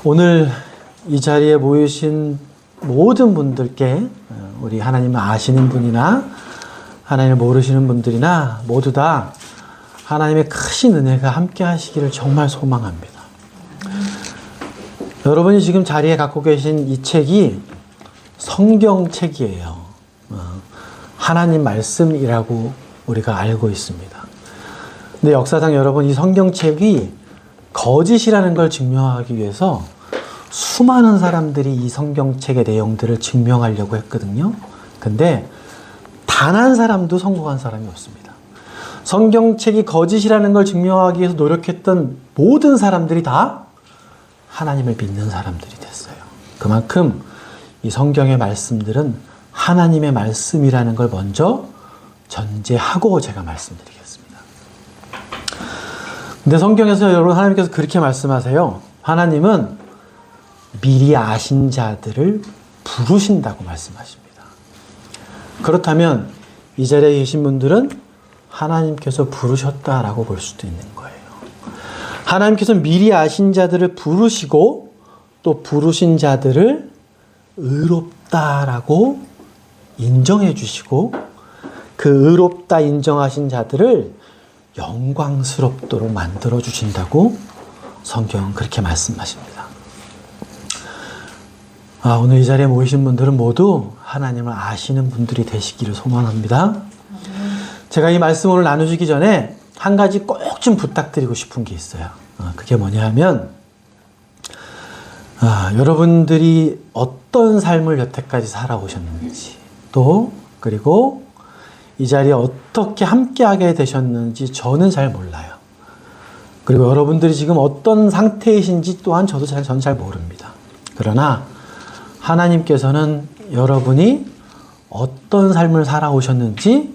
오늘 이 자리에 모이신 모든 분들께 우리 하나님을 아시는 분이나 하나님을 모르시는 분들이나 모두 다 하나님의 크신 은혜가 함께 하시기를 정말 소망합니다. 여러분이 지금 자리에 갖고 계신 이 책이 성경책이에요. 하나님 말씀이라고 우리가 알고 있습니다. 근데 역사상 여러분, 이 성경책이 거짓이라는 걸 증명하기 위해서 수많은 사람들이 이 성경책의 내용들을 증명하려고 했거든요. 근데 단 한 사람도 성공한 사람이 없습니다. 성경책이 거짓이라는 걸 증명하기 위해서 노력했던 모든 사람들이 다 하나님을 믿는 사람들이 됐어요. 그만큼 이 성경의 말씀들은 하나님의 말씀이라는 걸 먼저 전제하고 제가 말씀드리겠습니다. 근데 성경에서 여러분, 하나님께서 그렇게 말씀하세요. 하나님은 미리 아신 자들을 부르신다고 말씀하십니다. 그렇다면 이 자리에 계신 분들은 하나님께서 부르셨다라고 볼 수도 있는 거예요. 하나님께서 미리 아신 자들을 부르시고 또 부르신 자들을 의롭다라고 인정해 주시고 그 의롭다 인정하신 자들을 영광스럽도록 만들어 주신다고 성경은 그렇게 말씀하십니다. 오늘 이 자리에 모이신 분들은 모두 하나님을 아시는 분들이 되시기를 소망합니다. 제가 이 말씀을 오늘 나누시기 전에 한 가지 꼭 좀 부탁드리고 싶은 게 있어요. 그게 뭐냐 하면 여러분들이 어떤 삶을 여태까지 살아오셨는지 또 그리고 이 자리에 어떻게 함께하게 되셨는지 저는 잘 몰라요. 그리고 여러분들이 지금 어떤 상태이신지 또한 저는 잘 모릅니다. 그러나 하나님께서는 여러분이 어떤 삶을 살아오셨는지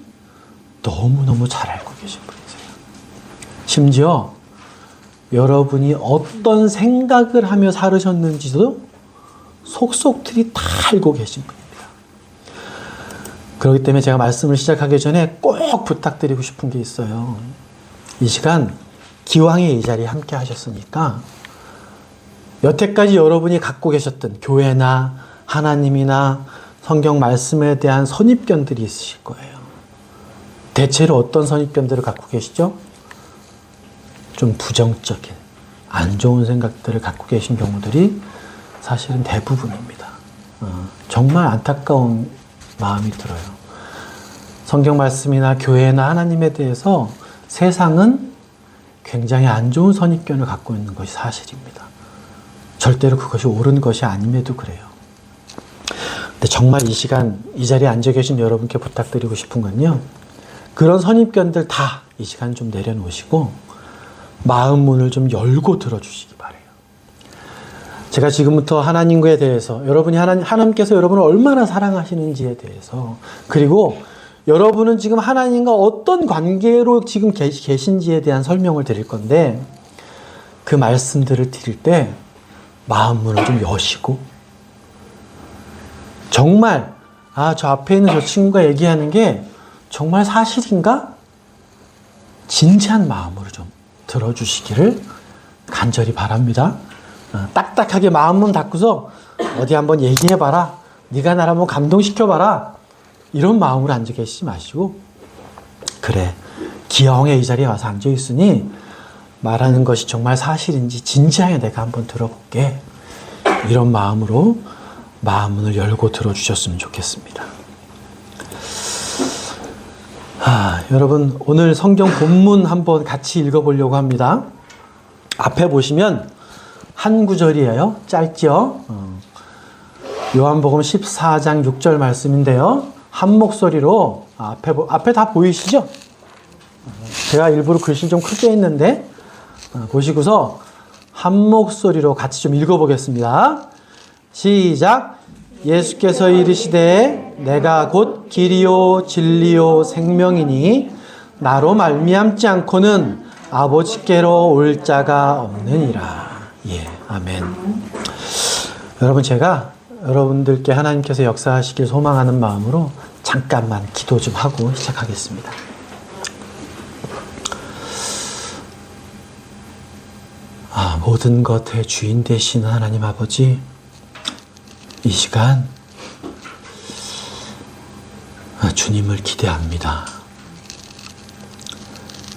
너무너무 잘 알고 계신 분이세요. 심지어 여러분이 어떤 생각을 하며 살으셨는지도 속속들이 다 알고 계신 분입니다. 그렇기 때문에 제가 말씀을 시작하기 전에 꼭 부탁드리고 싶은 게 있어요. 이 시간 기왕에 이 자리에 함께 하셨으니까 여태까지 여러분이 갖고 계셨던 교회나 하나님이나 성경 말씀에 대한 선입견들이 있으실 거예요. 대체로 어떤 선입견들을 갖고 계시죠? 좀 부정적인, 안 좋은 생각들을 갖고 계신 경우들이 사실은 대부분입니다. 정말 안타까운 마음이 들어요. 성경 말씀이나 교회나 하나님에 대해서 세상은 굉장히 안 좋은 선입견을 갖고 있는 것이 사실입니다. 절대로 그것이 옳은 것이 아님에도 그래요. 근데 정말 이 시간 이 자리에 앉아 계신 여러분께 부탁드리고 싶은 건요, 그런 선입견들 다 이 시간 좀 내려놓으시고 마음 문을 좀 열고 들어주시기 바래요. 제가 지금부터 하나님에 대해서, 여러분이 하나님께서 여러분을 얼마나 사랑하시는지에 대해서, 그리고 여러분은 지금 하나님과 어떤 관계로 지금 계신지에 대한 설명을 드릴 건데, 그 말씀들을 드릴 때 마음 문을 좀 여시고, 정말 저 앞에 있는 저 친구가 얘기하는 게 정말 사실인가? 진지한 마음으로 좀 들어주시기를 간절히 바랍니다. 딱딱하게 마음문 닫고서 어디 한번 얘기해봐라, 네가 나를 한번 감동시켜봐라, 이런 마음으로 앉아 계시지 마시고, 그래, 기왕에 이 자리에 와서 앉아있으니 말하는 것이 정말 사실인지 진지하게 내가 한번 들어볼게, 이런 마음으로 마음문을 열고 들어주셨으면 좋겠습니다. 여러분, 오늘 성경 본문 한번 같이 읽어보려고 합니다. 앞에 보시면 한 구절이에요. 짧죠? 요한복음 14장 6절 말씀인데요. 한 목소리로 앞에 다 보이시죠? 제가 일부러 글씨 좀 크게 했는데 보시고서 한 목소리로 같이 좀 읽어보겠습니다. 시작! 예수께서 이르시되 내가 곧 길이요 진리요 생명이니 나로 말미암지 않고는 아버지께로 올 자가 없느니라. 예, 아멘. 여러분, 제가 여러분들께 하나님께서 역사하시길 소망하는 마음으로 잠깐만 기도 좀 하고 시작하겠습니다. 모든 것의 주인 되시는 하나님 아버지, 이 시간 주님을 기대합니다.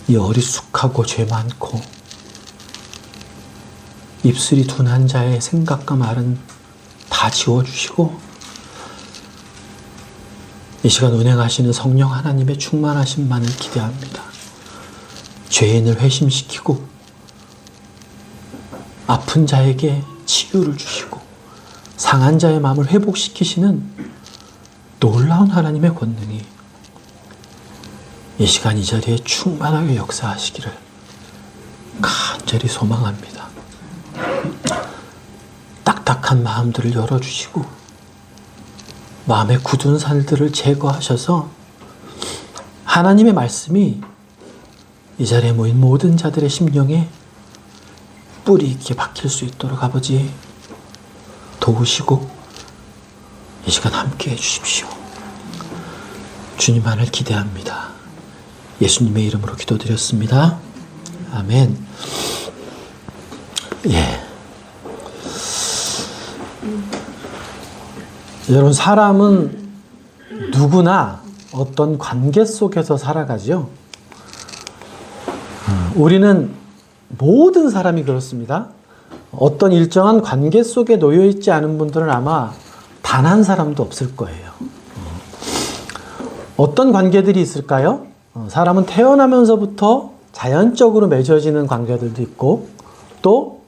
이 어리숙하고 죄 많고 입술이 둔한 자의 생각과 말은 다 지워주시고 이 시간 운행하시는 성령 하나님의 충만하심만을 기대합니다. 죄인을 회심시키고 아픈 자에게 치유를 주시고 상한 자의 마음을 회복시키시는 놀라운 하나님의 권능이 이 시간 이 자리에 충만하게 역사하시기를 간절히 소망합니다. 딱딱한 마음들을 열어주시고 마음의 굳은 살들을 제거하셔서 하나님의 말씀이 이 자리에 모인 모든 자들의 심령에 뿌리 있게 박힐 수 있도록 아버지 도우시고 이 시간 함께 해주십시오. 주님만을 기대합니다. 예수님의 이름으로 기도드렸습니다. 아멘. 예. 여러분, 사람은 누구나 어떤 관계 속에서 살아가죠. 우리는 모든 사람이 그렇습니다. 어떤 일정한 관계 속에 놓여 있지 않은 분들은 아마 단 한 사람도 없을 거예요. 어떤 관계들이 있을까요? 사람은 태어나면서부터 자연적으로 맺어지는 관계들도 있고 또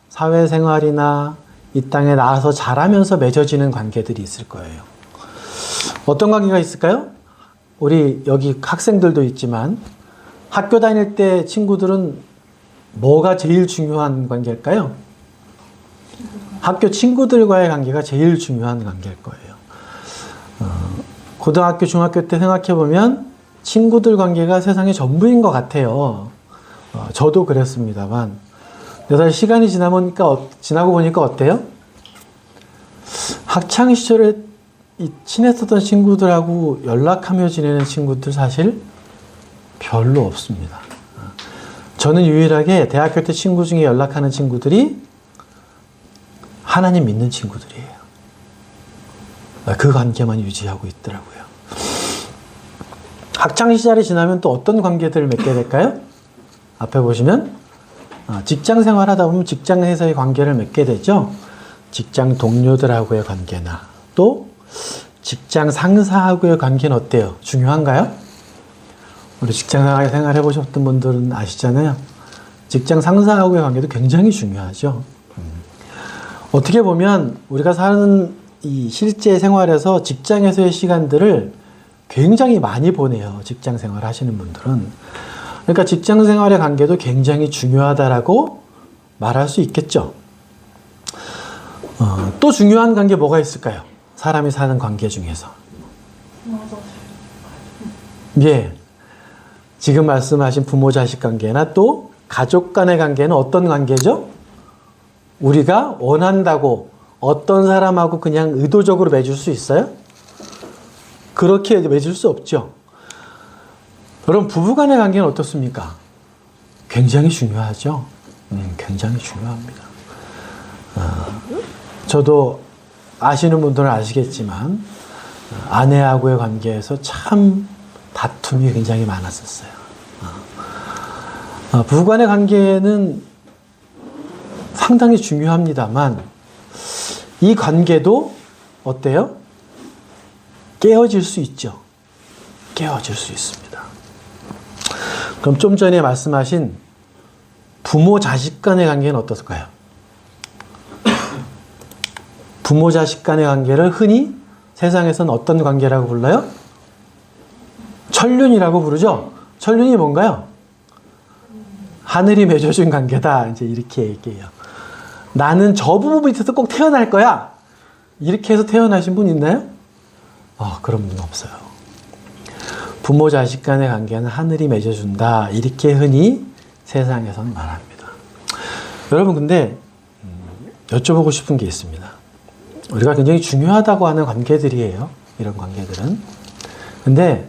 사회생활이나 이 땅에 나와서 자라면서 맺어지는 관계들이 있을 거예요. 어떤 관계가 있을까요? 우리 여기 학생들도 있지만 학교 다닐 때 친구들은 뭐가 제일 중요한 관계일까요? 학교 친구들과의 관계가 제일 중요한 관계일 거예요. 고등학교, 중학교 때 생각해보면 친구들 관계가 세상의 전부인 것 같아요. 저도 그랬습니다만 사실 시간이 지나고 보니까 어때요? 학창시절에 친했었던 친구들하고 연락하며 지내는 친구들 사실 별로 없습니다. 저는 유일하게 대학교 때 친구 중에 연락하는 친구들이 하나님 믿는 친구들이에요. 그 관계만 유지하고 있더라고요. 학창시절이 지나면 또 어떤 관계들을 맺게 될까요? 앞에 보시면 직장 생활하다 보면 직장에서의 관계를 맺게 되죠. 직장 동료들하고의 관계나 또 직장 상사하고의 관계는 어때요? 중요한가요? 우리 직장 생활 해보셨던 분들은 아시잖아요. 직장 상사하고의 관계도 굉장히 중요하죠. 어떻게 보면 우리가 사는 이 실제 생활에서 직장에서의 시간들을 굉장히 많이 보내요. 직장 생활 하시는 분들은. 그러니까 직장 생활의 관계도 굉장히 중요하다라고 말할 수 있겠죠. 또 중요한 관계 뭐가 있을까요? 사람이 사는 관계 중에서. 예. 지금 말씀하신 부모 자식 관계나 또 가족 간의 관계는 어떤 관계죠? 우리가 원한다고 어떤 사람하고 그냥 의도적으로 맺을 수 있어요? 그렇게 맺을 수 없죠. 여러분, 부부 간의 관계는 어떻습니까? 굉장히 중요하죠. 굉장히 중요합니다. 저도 아시는 분들은 아시겠지만 아내하고의 관계에서 참 다툼이 굉장히 많았었어요. 부부 간의 관계는 상당히 중요합니다만 이 관계도 어때요? 깨어질 수 있죠. 깨어질 수 있습니다. 그럼 좀 전에 말씀하신 부모 자식 간의 관계는 어떨까요? 부모 자식 간의 관계를 흔히 세상에서는 어떤 관계라고 불러요? 천륜이라고 부르죠. 천륜이 뭔가요? 하늘이 맺어준 관계다. 이제 이렇게 얘기해요. 나는 저 부부 밑에서 꼭 태어날 거야. 이렇게 해서 태어나신 분 있나요? 그런 분 없어요. 부모 자식 간의 관계는 하늘이 맺어준다. 이렇게 흔히 세상에서는 말합니다. 여러분, 근데 여쭤보고 싶은 게 있습니다. 우리가 굉장히 중요하다고 하는 관계들이에요. 이런 관계들은. 근데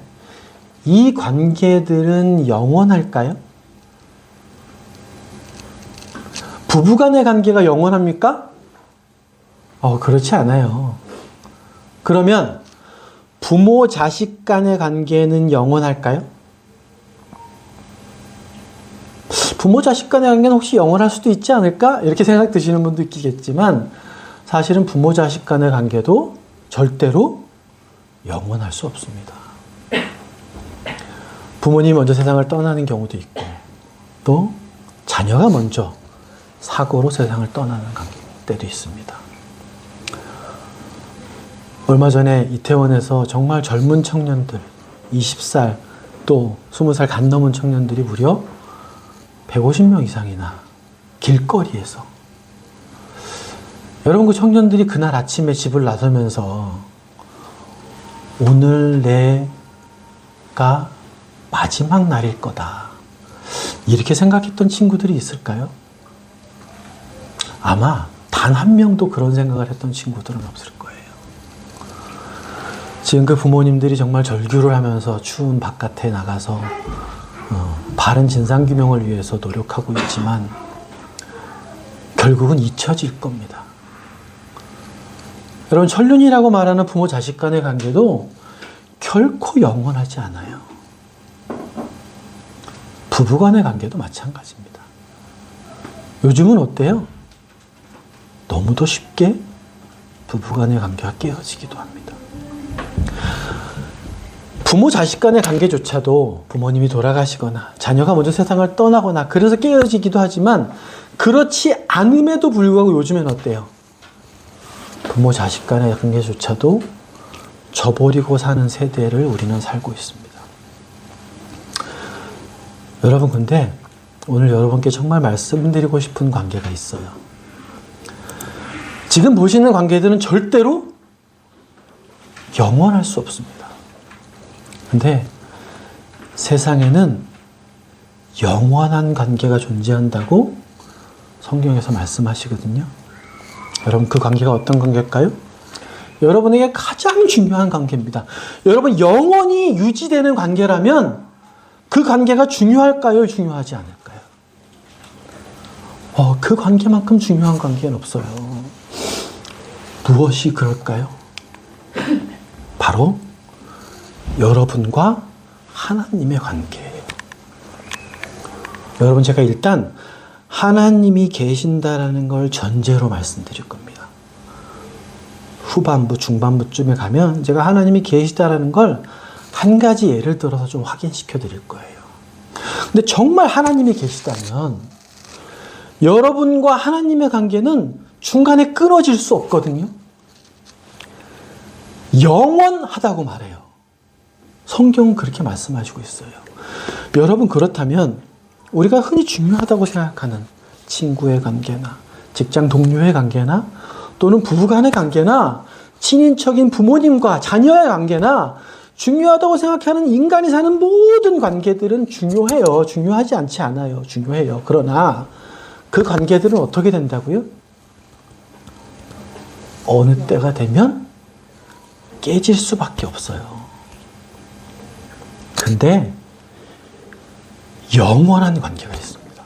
이 관계들은 영원할까요? 부부간의 관계가 영원합니까? 그렇지 않아요. 그러면 부모 자식 간의 관계는 영원할까요? 부모 자식 간의 관계는 혹시 영원할 수도 있지 않을까? 이렇게 생각 드시는 분도 있겠지만 사실은 부모 자식 간의 관계도 절대로 영원할 수 없습니다. 부모님이 먼저 세상을 떠나는 경우도 있고 또 자녀가 먼저 사고로 세상을 떠나는 때도 있습니다. 얼마 전에 이태원에서 정말 젊은 청년들 20살 또 20살 간 넘은 청년들이 무려 150명 이상이나 길거리에서 여러분 그 청년들이 그날 아침에 집을 나서면서 오늘 내가 마지막 날일 거다 이렇게 생각했던 친구들이 있을까요? 아마 단 한 명도 그런 생각을 했던 친구들은 없을 거예요. 지금 그 부모님들이 정말 절규를 하면서 추운 바깥에 나가서 바른 진상규명을 위해서 노력하고 있지만 결국은 잊혀질 겁니다. 여러분 천륜이라고 말하는 부모 자식 간의 관계도 결코 영원하지 않아요. 부부 간의 관계도 마찬가지입니다. 요즘은 어때요? 너무도 쉽게 부부 간의 관계가 깨어지기도 합니다. 부모 자식 간의 관계조차도 부모님이 돌아가시거나 자녀가 먼저 세상을 떠나거나 그래서 깨어지기도 하지만 그렇지 않음에도 불구하고 요즘엔 어때요? 부모 자식 간의 관계조차도 저버리고 사는 세대를 우리는 살고 있습니다. 여러분 근데 오늘 여러분께 정말 말씀드리고 싶은 관계가 있어요. 지금 보시는 관계들은 절대로 영원할 수 없습니다. 근데 세상에는 영원한 관계가 존재한다고 성경에서 말씀하시거든요. 여러분 그 관계가 어떤 관계일까요? 여러분에게 가장 중요한 관계입니다. 여러분 영원히 유지되는 관계라면 그 관계가 중요할까요? 중요하지 않을까요? 그 관계만큼 중요한 관계는 없어요. 무엇이 그럴까요? 바로 여러분과 하나님의 관계예요. 여러분 제가 일단 하나님이 계신다라는 걸 전제로 말씀드릴 겁니다. 후반부, 중반부쯤에 가면 제가 하나님이 계시다라는 걸 한 가지 예를 들어서 좀 확인시켜 드릴 거예요. 근데 정말 하나님이 계시다면 여러분과 하나님의 관계는 중간에 끊어질 수 없거든요. 영원하다고 말해요. 성경은 그렇게 말씀하시고 있어요. 여러분 그렇다면 우리가 흔히 중요하다고 생각하는 친구의 관계나 직장 동료의 관계나 또는 부부간의 관계나 친인척인 부모님과 자녀의 관계나 중요하다고 생각하는 인간이 사는 모든 관계들은 중요해요. 중요하지 않지 않아요. 중요해요. 그러나 그 관계들은 어떻게 된다고요? 어느 때가 되면 깨질 수밖에 없어요. 근데 영원한 관계가 있습니다.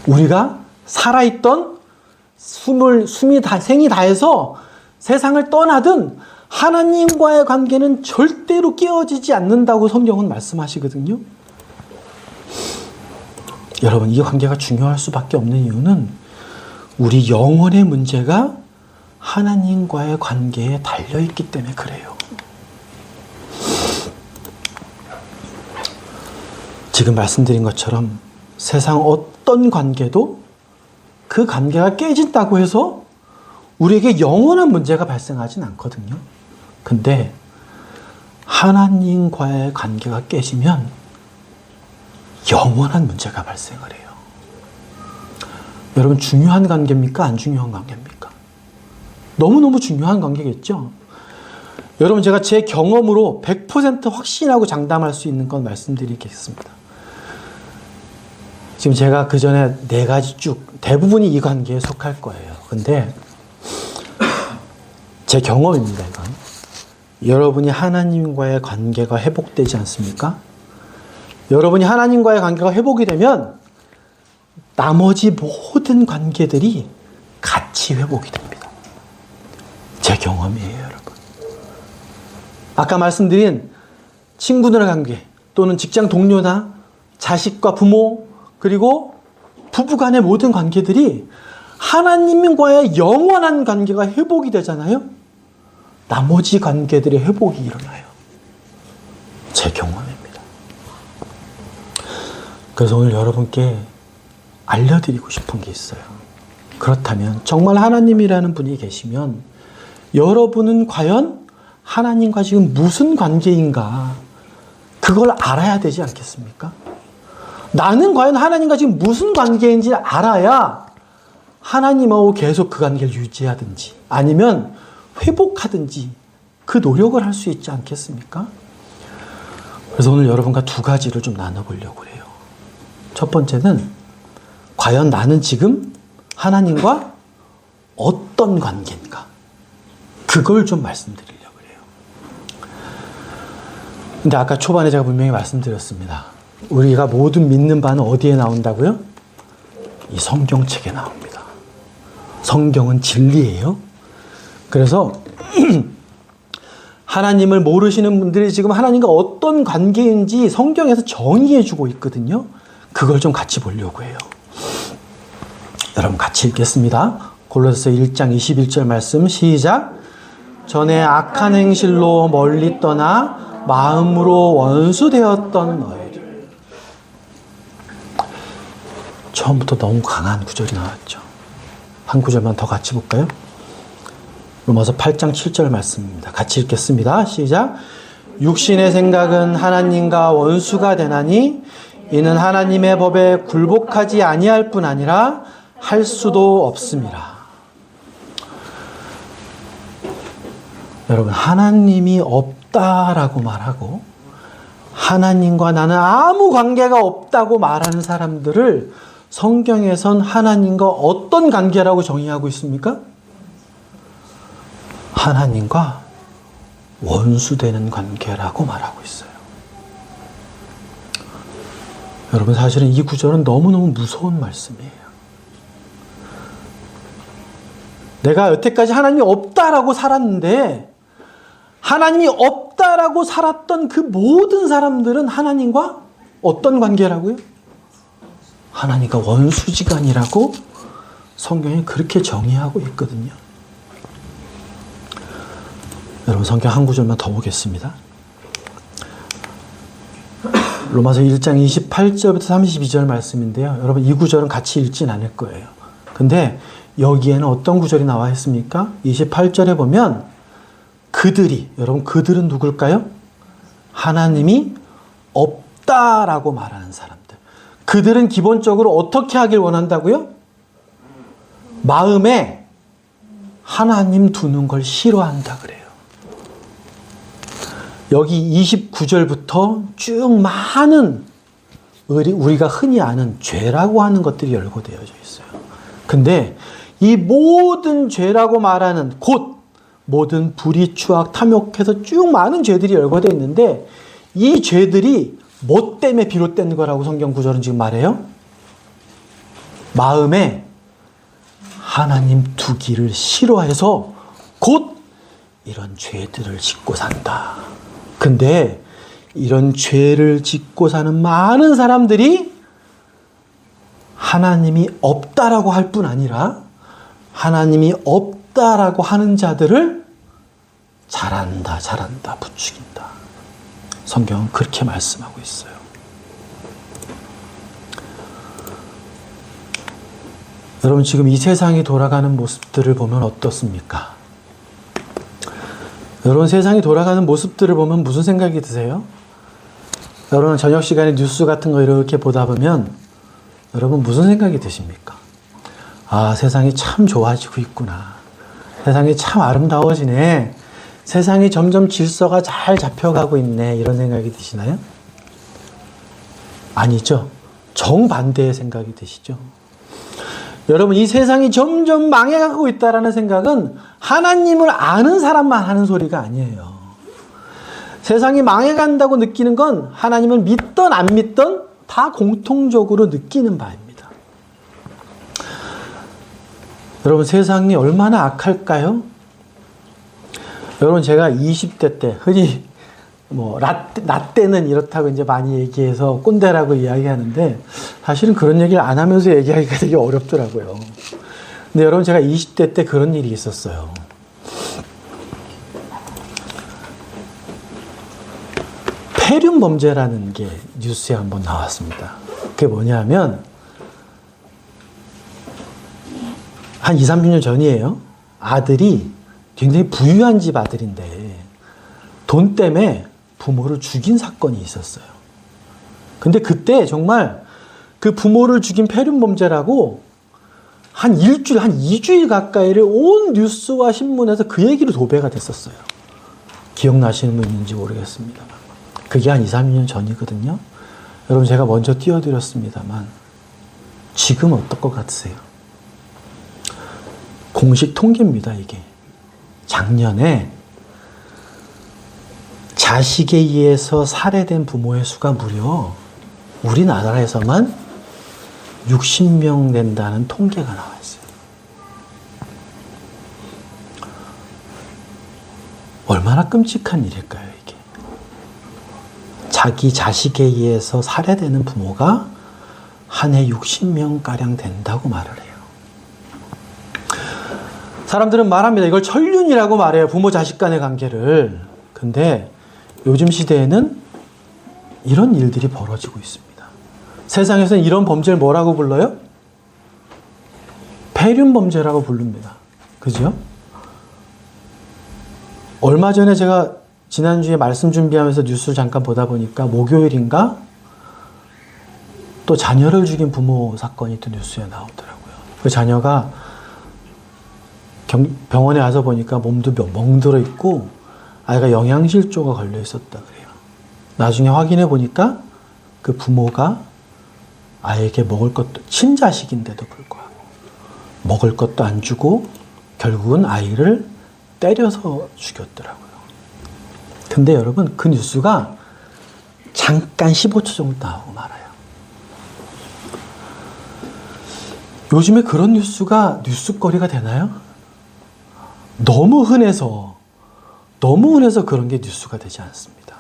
우리가 살아있던 생이 다해서 세상을 떠나든 하나님과의 관계는 절대로 깨어지지 않는다고 성경은 말씀하시거든요. 여러분 이 관계가 중요할 수밖에 없는 이유는 우리 영혼의 문제가 하나님과의 관계에 달려있기 때문에 그래요. 지금 말씀드린 것처럼 세상 어떤 관계도 그 관계가 깨진다고 해서 우리에게 영원한 문제가 발생하진 않거든요. 근데 하나님과의 관계가 깨지면 영원한 문제가 발생을 해요. 여러분 중요한 관계입니까? 안 중요한 관계입니까? 너무너무 중요한 관계겠죠? 여러분 제가 제 경험으로 100% 확신하고 장담할 수 있는 건 말씀드리겠습니다. 지금 제가 그 전에 4가지 쭉 대부분이 이 관계에 속할 거예요. 근데 제 경험입니다. 이건. 여러분이 하나님과의 관계가 회복되지 않습니까? 여러분이 하나님과의 관계가 회복이 되면 나머지 모든 모든 관계들이 같이 회복이 됩니다. 제 경험이에요, 여러분. 아까 말씀드린 친구들의 관계 또는 직장 동료나 자식과 부모 그리고 부부간의 모든 관계들이 하나님과의 영원한 관계가 회복이 되잖아요. 나머지 관계들의 회복이 일어나요. 제 경험입니다. 그래서 오늘 여러분께 알려드리고 싶은 게 있어요. 그렇다면 정말 하나님이라는 분이 계시면 여러분은 과연 하나님과 지금 무슨 관계인가 그걸 알아야 되지 않겠습니까? 나는 과연 하나님과 지금 무슨 관계인지 알아야 하나님하고 계속 그 관계를 유지하든지 아니면 회복하든지 그 노력을 할 수 있지 않겠습니까? 그래서 오늘 여러분과 두 가지를 좀 나눠보려고 해요. 첫 번째는 과연 나는 지금 하나님과 어떤 관계인가? 그걸 좀 말씀드리려고 해요. 근데 아까 초반에 제가 분명히 말씀드렸습니다. 우리가 모든 믿는 바는 어디에 나온다고요? 이 성경책에 나옵니다. 성경은 진리예요. 그래서 하나님을 모르시는 분들이 지금 하나님과 어떤 관계인지 성경에서 정의해 주고 있거든요. 그걸 좀 같이 보려고 해요. 여러분 같이 읽겠습니다. 골로새서 1장 21절 말씀 시작. 전에 악한 행실로 멀리 떠나 마음으로 원수되었던 너희들. 처음부터 너무 강한 구절이 나왔죠. 한 구절만 더 같이 볼까요? 로마서 8장 7절 말씀입니다. 같이 읽겠습니다. 시작. 육신의 생각은 하나님과 원수가 되나니 이는 하나님의 법에 굴복하지 아니할 뿐 아니라 할 수도 없습니다. 여러분, 하나님이 없다라고 말하고 하나님과 나는 아무 관계가 없다고 말하는 사람들을 성경에선 하나님과 어떤 관계라고 정의하고 있습니까? 하나님과 원수되는 관계라고 말하고 있어요. 여러분, 사실은 이 구절은 너무너무 무서운 말씀이에요. 내가 여태까지 하나님이 없다라고 살았는데 하나님이 없다라고 살았던 그 모든 사람들은 하나님과 어떤 관계라고요? 하나님과 원수지간이라고 성경이 그렇게 정의하고 있거든요. 여러분, 성경 한 구절만 더 보겠습니다. 로마서 1장 28절부터 32절 말씀인데요. 여러분, 이 구절은 같이 읽진 않을 거예요. 근데 여기에는 어떤 구절이 나와 있습니까? 28절에 보면 그들이, 여러분 그들은 누굴까요? 하나님이 없다라고 말하는 사람들. 그들은 기본적으로 어떻게 하길 원한다고요? 마음에 하나님 두는 걸 싫어한다 그래요. 여기 29절부터 쭉 많은 우리가 흔히 아는 죄라고 하는 것들이 열거되어져 있어요. 근데 이 모든 죄라고 말하는 곧 모든 불의, 추악, 탐욕해서 쭉 많은 죄들이 열거되어 있는데 이 죄들이 뭐 때문에 비롯된 거라고 성경 구절은 지금 말해요? 마음에 하나님 두기를 싫어해서 곧 이런 죄들을 짓고 산다. 근데 이런 죄를 짓고 사는 많은 사람들이 하나님이 없다라고 할 뿐 아니라 하나님이 없다라고 하는 자들을 잘한다, 부추긴다. 성경은 그렇게 말씀하고 있어요. 여러분, 지금 이 세상이 돌아가는 모습들을 보면 어떻습니까? 여러분, 세상이 돌아가는 모습들을 보면 무슨 생각이 드세요? 여러분, 저녁 시간에 뉴스 같은 거 이렇게 보다 보면 여러분 무슨 생각이 드십니까? 아, 세상이 참 좋아지고 있구나. 세상이 참 아름다워지네. 세상이 점점 질서가 잘 잡혀가고 있네. 이런 생각이 드시나요? 아니죠. 정반대의 생각이 드시죠. 여러분, 이 세상이 점점 망해가고 있다는 생각은 하나님을 아는 사람만 하는 소리가 아니에요. 세상이 망해간다고 느끼는 건 하나님을 믿던 안 믿던 다 공통적으로 느끼는 바입니다. 여러분 세상이 얼마나 악할까요? 여러분 제가 20대 때 흔히 나 때는 이렇다고 이제 많이 얘기해서 꼰대라고 이야기하는데 사실은 그런 얘기를 안 하면서 얘기하기가 되게 어렵더라고요. 근데 여러분 제가 20대 때 그런 일이 있었어요. 폐륜 범죄라는 게 뉴스에 한번 나왔습니다. 그게 뭐냐면 한 20, 30년 전이에요. 아들이 굉장히 부유한 집 아들인데 돈 때문에 부모를 죽인 사건이 있었어요. 근데 그때 정말 그 부모를 죽인 폐륜 범죄라고 한 일주일, 한 2주일 가까이를 온 뉴스와 신문에서 그 얘기로 도배가 됐었어요. 기억나시는 분 있는지 모르겠습니다만. 그게 한 2, 3년 전이거든요. 여러분 제가 먼저 띄워드렸습니다만 지금 어떨 것 같으세요? 공식 통계입니다, 이게. 작년에 자식에 의해서 살해된 부모의 수가 무려 우리나라에서만 60명 된다는 통계가 나와 있어요. 얼마나 끔찍한 일일까요, 이게? 자기 자식에 의해서 살해되는 부모가 한 해 60명가량 된다고 말을 해요. 사람들은 말합니다. 이걸 천륜이라고 말해요. 부모 자식 간의 관계를. 근데 요즘 시대에는 이런 일들이 벌어지고 있습니다. 세상에서는 이런 범죄를 뭐라고 불러요? 폐륜 범죄라고 부릅니다. 그죠? 얼마 전에 제가 지난주에 말씀 준비하면서 뉴스를 잠깐 보다 보니까 목요일인가? 또 자녀를 죽인 부모 사건이 또 뉴스에 나오더라고요. 그 자녀가 병원에 와서 보니까 몸도 멍들어 있고 아이가 영양실조가 걸려 있었다 그래요. 나중에 확인해 보니까 그 부모가 아이에게 먹을 것도, 친자식인데도 불구하고 먹을 것도 안 주고 결국은 아이를 때려서 죽였더라고요. 근데 여러분 그 뉴스가 잠깐 15초 정도 나오고 말아요. 요즘에 그런 뉴스가 뉴스거리가 되나요? 너무 흔해서 그런 게 뉴스가 되지 않습니다.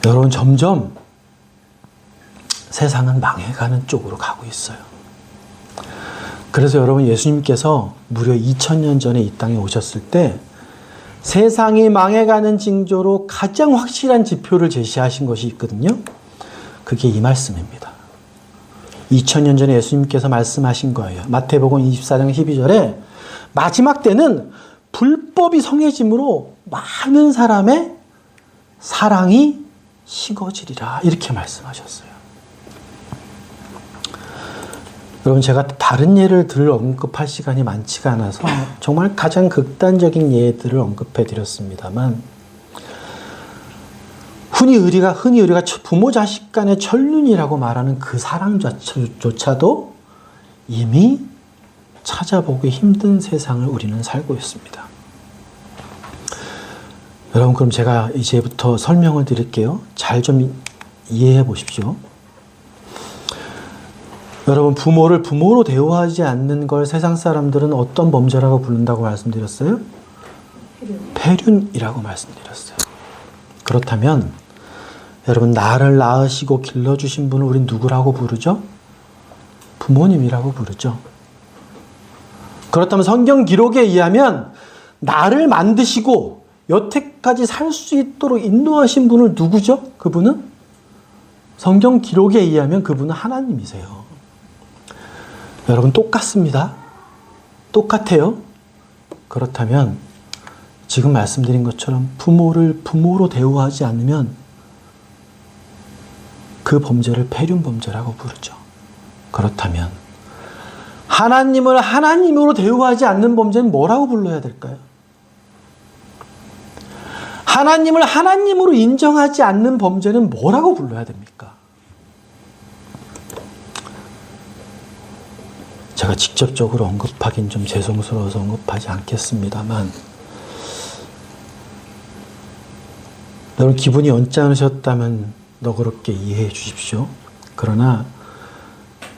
여러분 점점 세상은 망해가는 쪽으로 가고 있어요. 그래서 여러분 예수님께서 무려 2000년 전에 이 땅에 오셨을 때 세상이 망해가는 징조로 가장 확실한 지표를 제시하신 것이 있거든요. 그게 이 말씀입니다. 2000년 전에 예수님께서 말씀하신 거예요. 마태복음 24장 12절에 마지막 때는 불법이 성해짐으로 많은 사람의 사랑이 식어지리라 이렇게 말씀하셨어요. 여러분 제가 다른 예를 언급할 시간이 많지가 않아서 정말 가장 극단적인 예들을 언급해 드렸습니다만 흔히 우리가 부모 자식 간의 천륜이라고 말하는 그 사랑조차도 이미 찾아보기 힘든 세상을 우리는 살고 있습니다. 여러분 그럼 제가 이제부터 설명을 드릴게요. 잘 좀 이해해 보십시오. 여러분 부모를 부모로 대우하지 않는 걸 세상 사람들은 어떤 범죄라고 부른다고 말씀드렸어요? 폐륜이라고 말씀드렸어요. 그렇다면 여러분 나를 낳으시고 길러주신 분을 우린 누구라고 부르죠? 부모님이라고 부르죠. 그렇다면 성경 기록에 의하면 나를 만드시고 여태까지 살 수 있도록 인도하신 분을 누구죠? 그분은? 성경 기록에 의하면 그분은 하나님이세요. 여러분 똑같습니다. 똑같아요. 그렇다면 지금 말씀드린 것처럼 부모를 부모로 대우하지 않으면 그 범죄를 폐륜 범죄라고 부르죠. 그렇다면 하나님을 하나님으로 대우하지 않는 범죄는 뭐라고 불러야 될까요? 하나님을 하나님으로 인정하지 않는 범죄는 뭐라고 불러야 됩니까? 제가 직접적으로 언급하긴 좀 죄송스러워서 언급하지 않겠습니다만 여러분 기분이 언짢으셨다면 너그럽게 이해해 주십시오. 그러나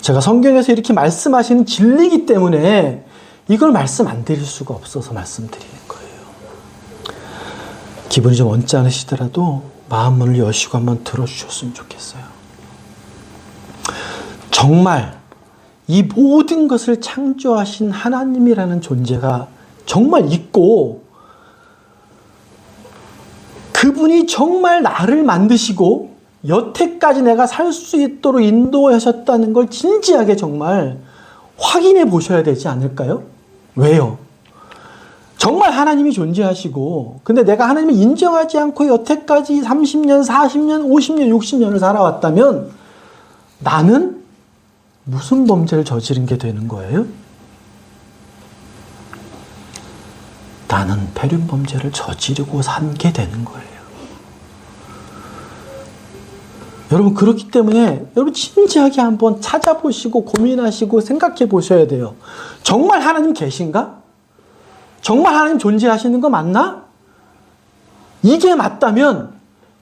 제가 성경에서 이렇게 말씀하시는 진리이기 때문에 이걸 말씀 안 드릴 수가 없어서 말씀드리는 거예요. 기분이 좀 언짢으시더라도 마음 문을 여시고 한번 들어주셨으면 좋겠어요. 정말 이 모든 것을 창조하신 하나님이라는 존재가 정말 있고, 그분이 정말 나를 만드시고 여태까지 내가 살 수 있도록 인도하셨다는 걸 진지하게 정말 확인해 보셔야 되지 않을까요? 왜요? 정말 하나님이 존재하시고, 근데 내가 하나님을 인정하지 않고 여태까지 30년, 40년, 50년, 60년을 살아왔다면 나는 무슨 범죄를 저지른 게 되는 거예요? 나는 패륜 범죄를 저지르고 산 게 되는 거예요. 여러분, 그렇기 때문에 여러분 진지하게 한번 찾아보시고 고민하시고 생각해 보셔야 돼요. 정말 하나님 계신가? 정말 하나님 존재하시는 거 맞나? 이게 맞다면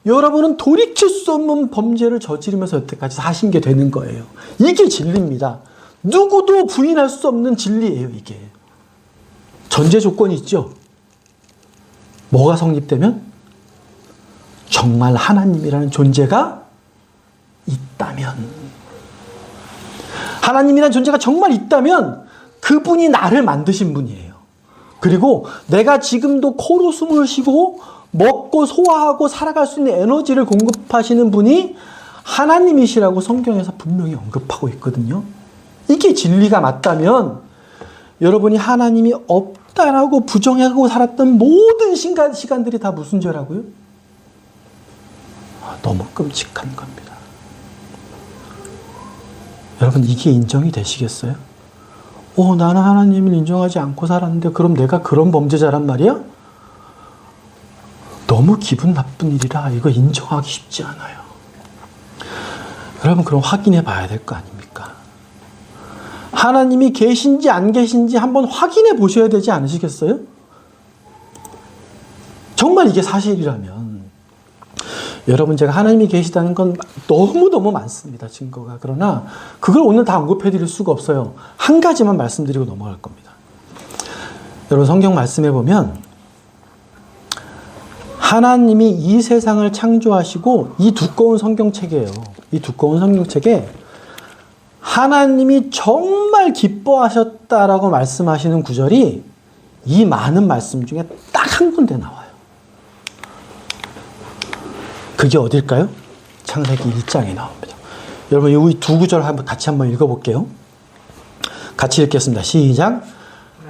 여러분은 돌이킬 수 없는 범죄를 저지르면서 여태까지 사신 게 되는 거예요. 이게 진리입니다. 누구도 부인할 수 없는 진리예요, 이게. 전제 조건이 있죠. 뭐가 성립되면? 정말 하나님이라는 존재가 있다면. 하나님이라는 존재가 정말 있다면 그분이 나를 만드신 분이에요. 그리고 내가 지금도 코로 숨을 쉬고 먹고 소화하고 살아갈 수 있는 에너지를 공급하시는 분이 하나님이시라고 성경에서 분명히 언급하고 있거든요. 이게 진리가 맞다면 여러분이 하나님이 없다라고 부정하고 살았던 모든 시간들이 다 무슨 죄라고요? 너무 끔찍한 겁니다. 여러분, 이게 인정이 되시겠어요? 나는 하나님을 인정하지 않고 살았는데 그럼 내가 그런 범죄자란 말이야? 너무 기분 나쁜 일이라 이거 인정하기 쉽지 않아요. 여러분, 그럼 확인해 봐야 될 거 아닙니까? 하나님이 계신지 안 계신지 한번 확인해 보셔야 되지 않으시겠어요? 정말 이게 사실이라면. 여러분, 제가 하나님이 계시다는 건 너무너무 많습니다, 증거가. 그러나 그걸 오늘 다 언급해 드릴 수가 없어요. 한 가지만 말씀드리고 넘어갈 겁니다. 여러분, 성경 말씀해 보면 하나님이 이 세상을 창조하시고, 이 두꺼운 성경책이에요. 이 두꺼운 성경책에 하나님이 정말 기뻐하셨다라고 말씀하시는 구절이 이 많은 말씀 중에 딱 한 군데 나와요. 그게 어딜까요? 창세기 1장에 나옵니다. 여러분, 이 두 구절 같이 한번 읽어볼게요. 같이 읽겠습니다. 시작.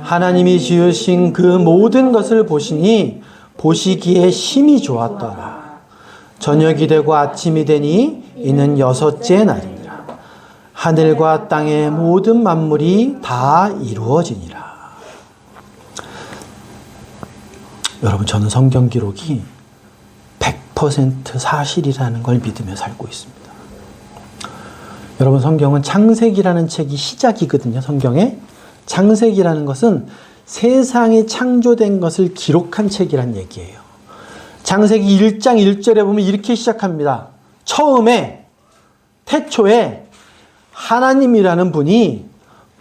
하나님이 지으신 그 모든 것을 보시니 보시기에 심히 좋았더라. 저녁이 되고 아침이 되니 이는 여섯째 날이니라. 하늘과 땅의 모든 만물이 다 이루어지니라. 여러분, 저는 성경 기록이 100% 사실이라는 걸 믿으며 살고 있습니다. 여러분, 성경은 창세기라는 책이 시작이거든요. 성경에 창세기라는 것은 세상이 창조된 것을 기록한 책이란 얘기예요. 창세기 1장 1절에 보면 이렇게 시작합니다. 처음에 태초에 하나님이라는 분이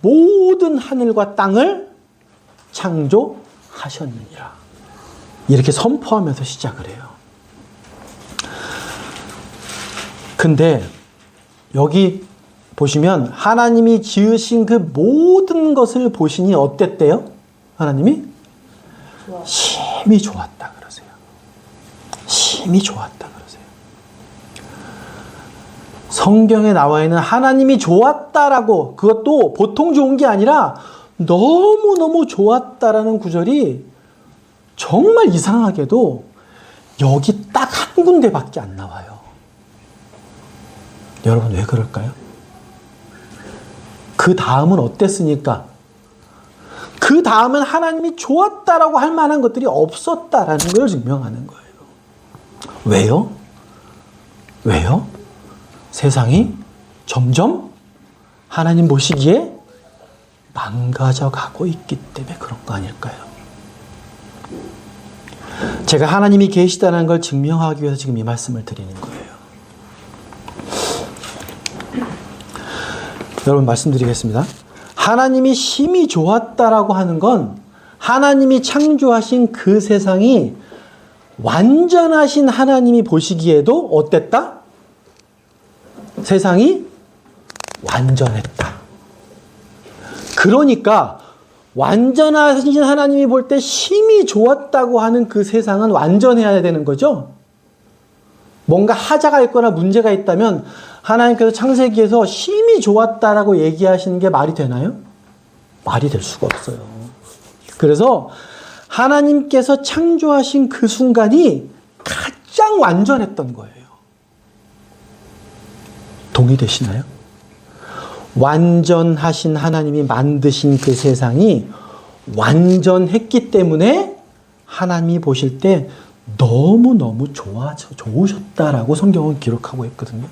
모든 하늘과 땅을 창조하셨느니라. 이렇게 선포하면서 시작을 해요. 근데 여기 보시면 하나님이 지으신 그 모든 것을 보시니 어땠대요? 하나님이? 심히 좋았다 그러세요. 심히 좋았다 그러세요. 성경에 나와 있는 하나님이 좋았다라고, 그것도 보통 좋은 게 아니라 너무너무 좋았다라는 구절이 정말 이상하게도 여기 딱 한 군데밖에 안 나와요. 여러분, 왜 그럴까요? 그 다음은 어땠으니까? 그 다음은 하나님이 좋았다라고 할 만한 것들이 없었다라는 걸 증명하는 거예요. 왜요? 왜요? 세상이 점점 하나님 보시기에 망가져 가고 있기 때문에 그런 거 아닐까요? 제가 하나님이 계시다는 걸 증명하기 위해서 지금 이 말씀을 드리는 거예요. 여러분 말씀드리겠습니다. 하나님이 심히 좋았다라고 하는 건 하나님이 창조하신 그 세상이 완전하신 하나님이 보시기에도 어땠다? 세상이 완전했다. 그러니까 완전하신 하나님이 볼 때 심히 좋았다고 하는 그 세상은 완전해야 되는 거죠. 뭔가 하자가 있거나 문제가 있다면 하나님께서 창세기에서 심히 좋았다라고 얘기하시는 게 말이 되나요? 말이 될 수가 없어요. 그래서 하나님께서 창조하신 그 순간이 가장 완전했던 거예요. 동의되시나요? 완전하신 하나님이 만드신 그 세상이 완전했기 때문에 하나님이 보실 때 너무너무 좋으셨다라고 성경은 기록하고 있거든요.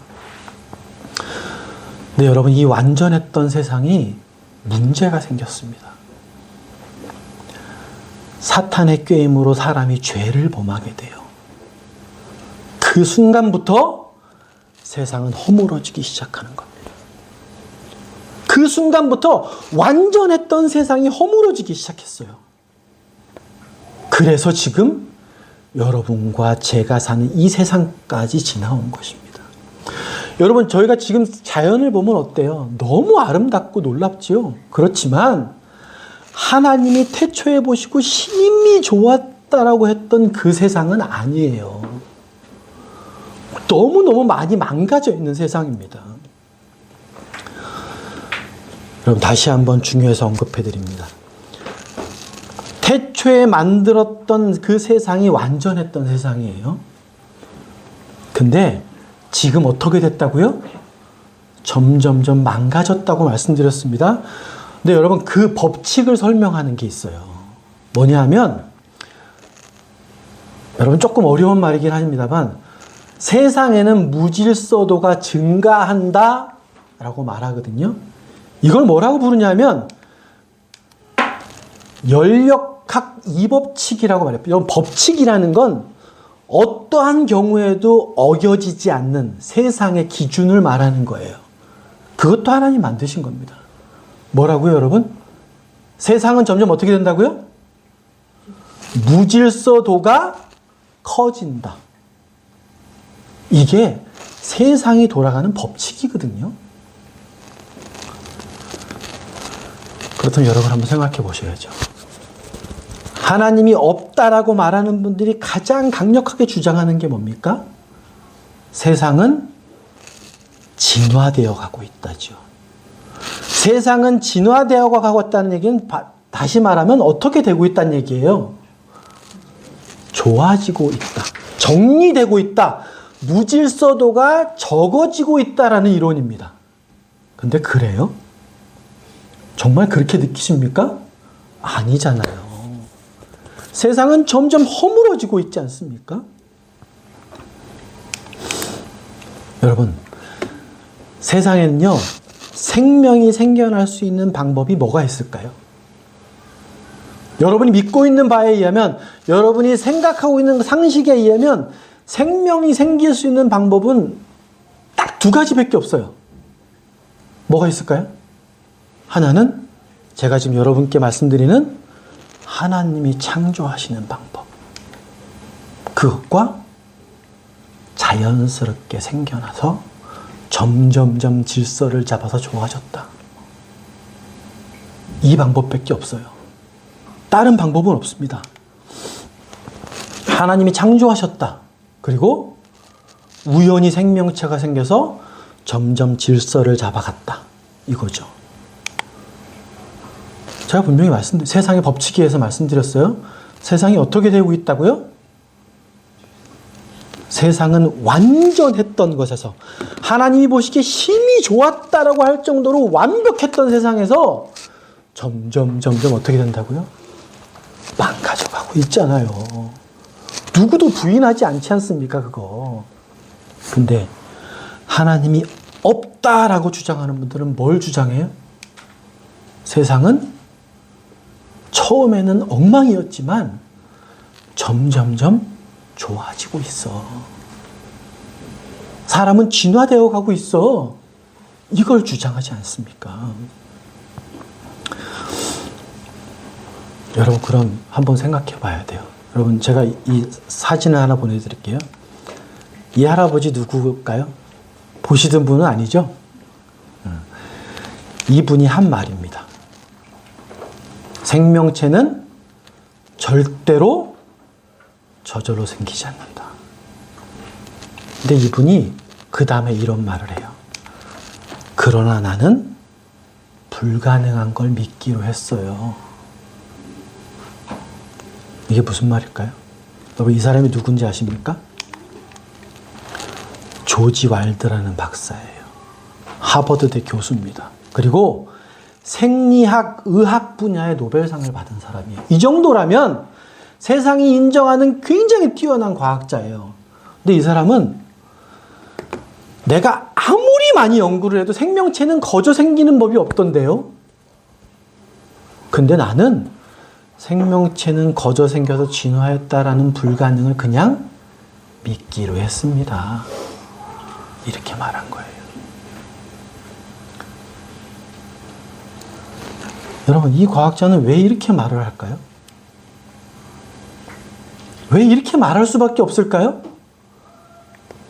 근데 여러분, 이 완전했던 세상이 문제가 생겼습니다. 사탄의 꾀임으로 사람이 죄를 범하게 돼요. 그 순간부터 세상은 허물어지기 시작하는 겁니다. 그 순간부터 완전했던 세상이 허물어지기 시작했어요. 그래서 지금 여러분과 제가 사는 이 세상까지 지나온 것입니다. 여러분, 저희가 지금 자연을 보면 어때요? 너무 아름답고 놀랍지요? 그렇지만 하나님이 태초에 보시고 심히 좋았다라고 했던 그 세상은 아니에요. 너무너무 많이 망가져 있는 세상입니다. 여러분, 다시 한번 중요해서 언급해 드립니다. 태초에 만들었던 그 세상이 완전했던 세상이에요. 근데 지금 어떻게 됐다고요? 점점점 망가졌다고 말씀드렸습니다. 근데 여러분, 그 법칙을 설명하는 게 있어요. 뭐냐 하면, 여러분 조금 어려운 말이긴 합니다만, 세상에는 무질서도가 증가한다 라고 말하거든요. 이걸 뭐라고 부르냐면 연력학 이법칙이라고 말해요. 이런 법칙이라는 건 어떠한 경우에도 어겨지지 않는 세상의 기준을 말하는 거예요. 그것도 하나님 만드신 겁니다. 뭐라고요, 여러분? 세상은 점점 어떻게 된다고요? 무질서도가 커진다. 이게 세상이 돌아가는 법칙이거든요. 그렇다면 여러분 한번 생각해 보셔야죠. 하나님이 없다라고 말하는 분들이 가장 강력하게 주장하는 게 뭡니까? 세상은 진화되어 가고 있다죠. 세상은 진화되어 가고 있다는 얘기는 다시 말하면 어떻게 되고 있다는 얘기예요? 좋아지고 있다. 정리되고 있다. 무질서도가 적어지고 있다라는 이론입니다. 근데 그래요? 정말 그렇게 느끼십니까? 아니잖아요. 세상은 점점 허물어지고 있지 않습니까? 여러분, 세상에는요, 생명이 생겨날 수 있는 방법이 뭐가 있을까요? 여러분이 믿고 있는 바에 의하면, 여러분이 생각하고 있는 상식에 의하면 생명이 생길 수 있는 방법은 딱 두 가지밖에 없어요. 뭐가 있을까요? 하나는 제가 지금 여러분께 말씀드리는 하나님이 창조하시는 방법. 그것과 자연스럽게 생겨나서 점점점 질서를 잡아서 좋아졌다. 이 방법밖에 없어요. 다른 방법은 없습니다. 하나님이 창조하셨다. 그리고 우연히 생명체가 생겨서 점점 질서를 잡아갔다. 이거죠. 제가 분명히 세상의 법칙에 의해서 말씀드렸어요. 세상이 어떻게 되고 있다고요? 세상은 완전했던 것에서, 하나님이 보시기에 힘이 좋았다라고 할 정도로 완벽했던 세상에서 점점 어떻게 된다고요? 망가져가고 있잖아요. 누구도 부인하지 않지 않습니까, 그거. 근데 하나님이 없다라고 주장하는 분들은 뭘 주장해요? 세상은 처음에는 엉망이었지만 점점점 좋아지고 있어. 사람은 진화되어 가고 있어. 이걸 주장하지 않습니까? 여러분, 그럼 한번 생각해 봐야 돼요. 여러분, 제가 이 사진을 하나 보내드릴게요. 이 할아버지 누구일까요? 보시던 분은 아니죠? 이분이 한 말입니다. 생명체는 절대로 저절로 생기지 않는다. 근데 이분이 그 다음에 이런 말을 해요. 그러나 나는 불가능한 걸 믿기로 했어요. 이게 무슨 말일까요? 여러분, 이 사람이 누군지 아십니까? 조지 왈드라는 박사예요. 하버드대 교수입니다. 그리고 생리학, 의학 분야의 노벨상을 받은 사람이에요. 이 정도라면 세상이 인정하는 굉장히 뛰어난 과학자예요. 근데 이 사람은 내가 아무리 많이 연구를 해도 생명체는 거저 생기는 법이 없던데요. 근데 나는 생명체는 거저 생겨서 진화했다라는 불가능을 그냥 믿기로 했습니다. 이렇게 말한 거예요. 여러분, 이 과학자는 왜 이렇게 말을 할까요? 왜 이렇게 말할 수밖에 없을까요?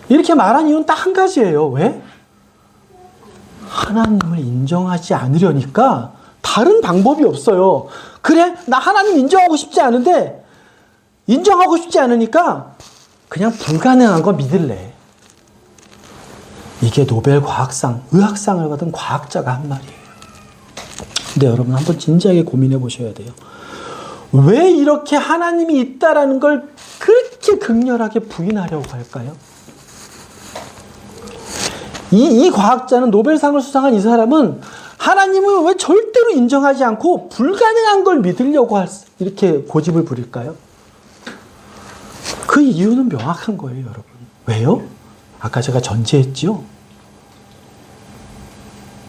이렇게 말한 이유는 딱 한 가지예요. 왜? 하나님을 인정하지 않으려니까 다른 방법이 없어요. 그래, 나 하나님 인정하고 싶지 않은데, 인정하고 싶지 않으니까 그냥 불가능한 거 믿을래. 이게 노벨 과학상, 의학상을 받은 과학자가 한 말이에요. 근데 여러분, 한번 진지하게 고민해 보셔야 돼요. 왜 이렇게 하나님이 있다라는 걸 그렇게 극렬하게 부인하려고 할까요? 이 과학자는, 노벨상을 수상한 이 사람은 하나님을 왜 절대로 인정하지 않고 불가능한 걸 믿으려고 이렇게 고집을 부릴까요? 그 이유는 명확한 거예요, 여러분. 왜요? 아까 제가 전제했죠?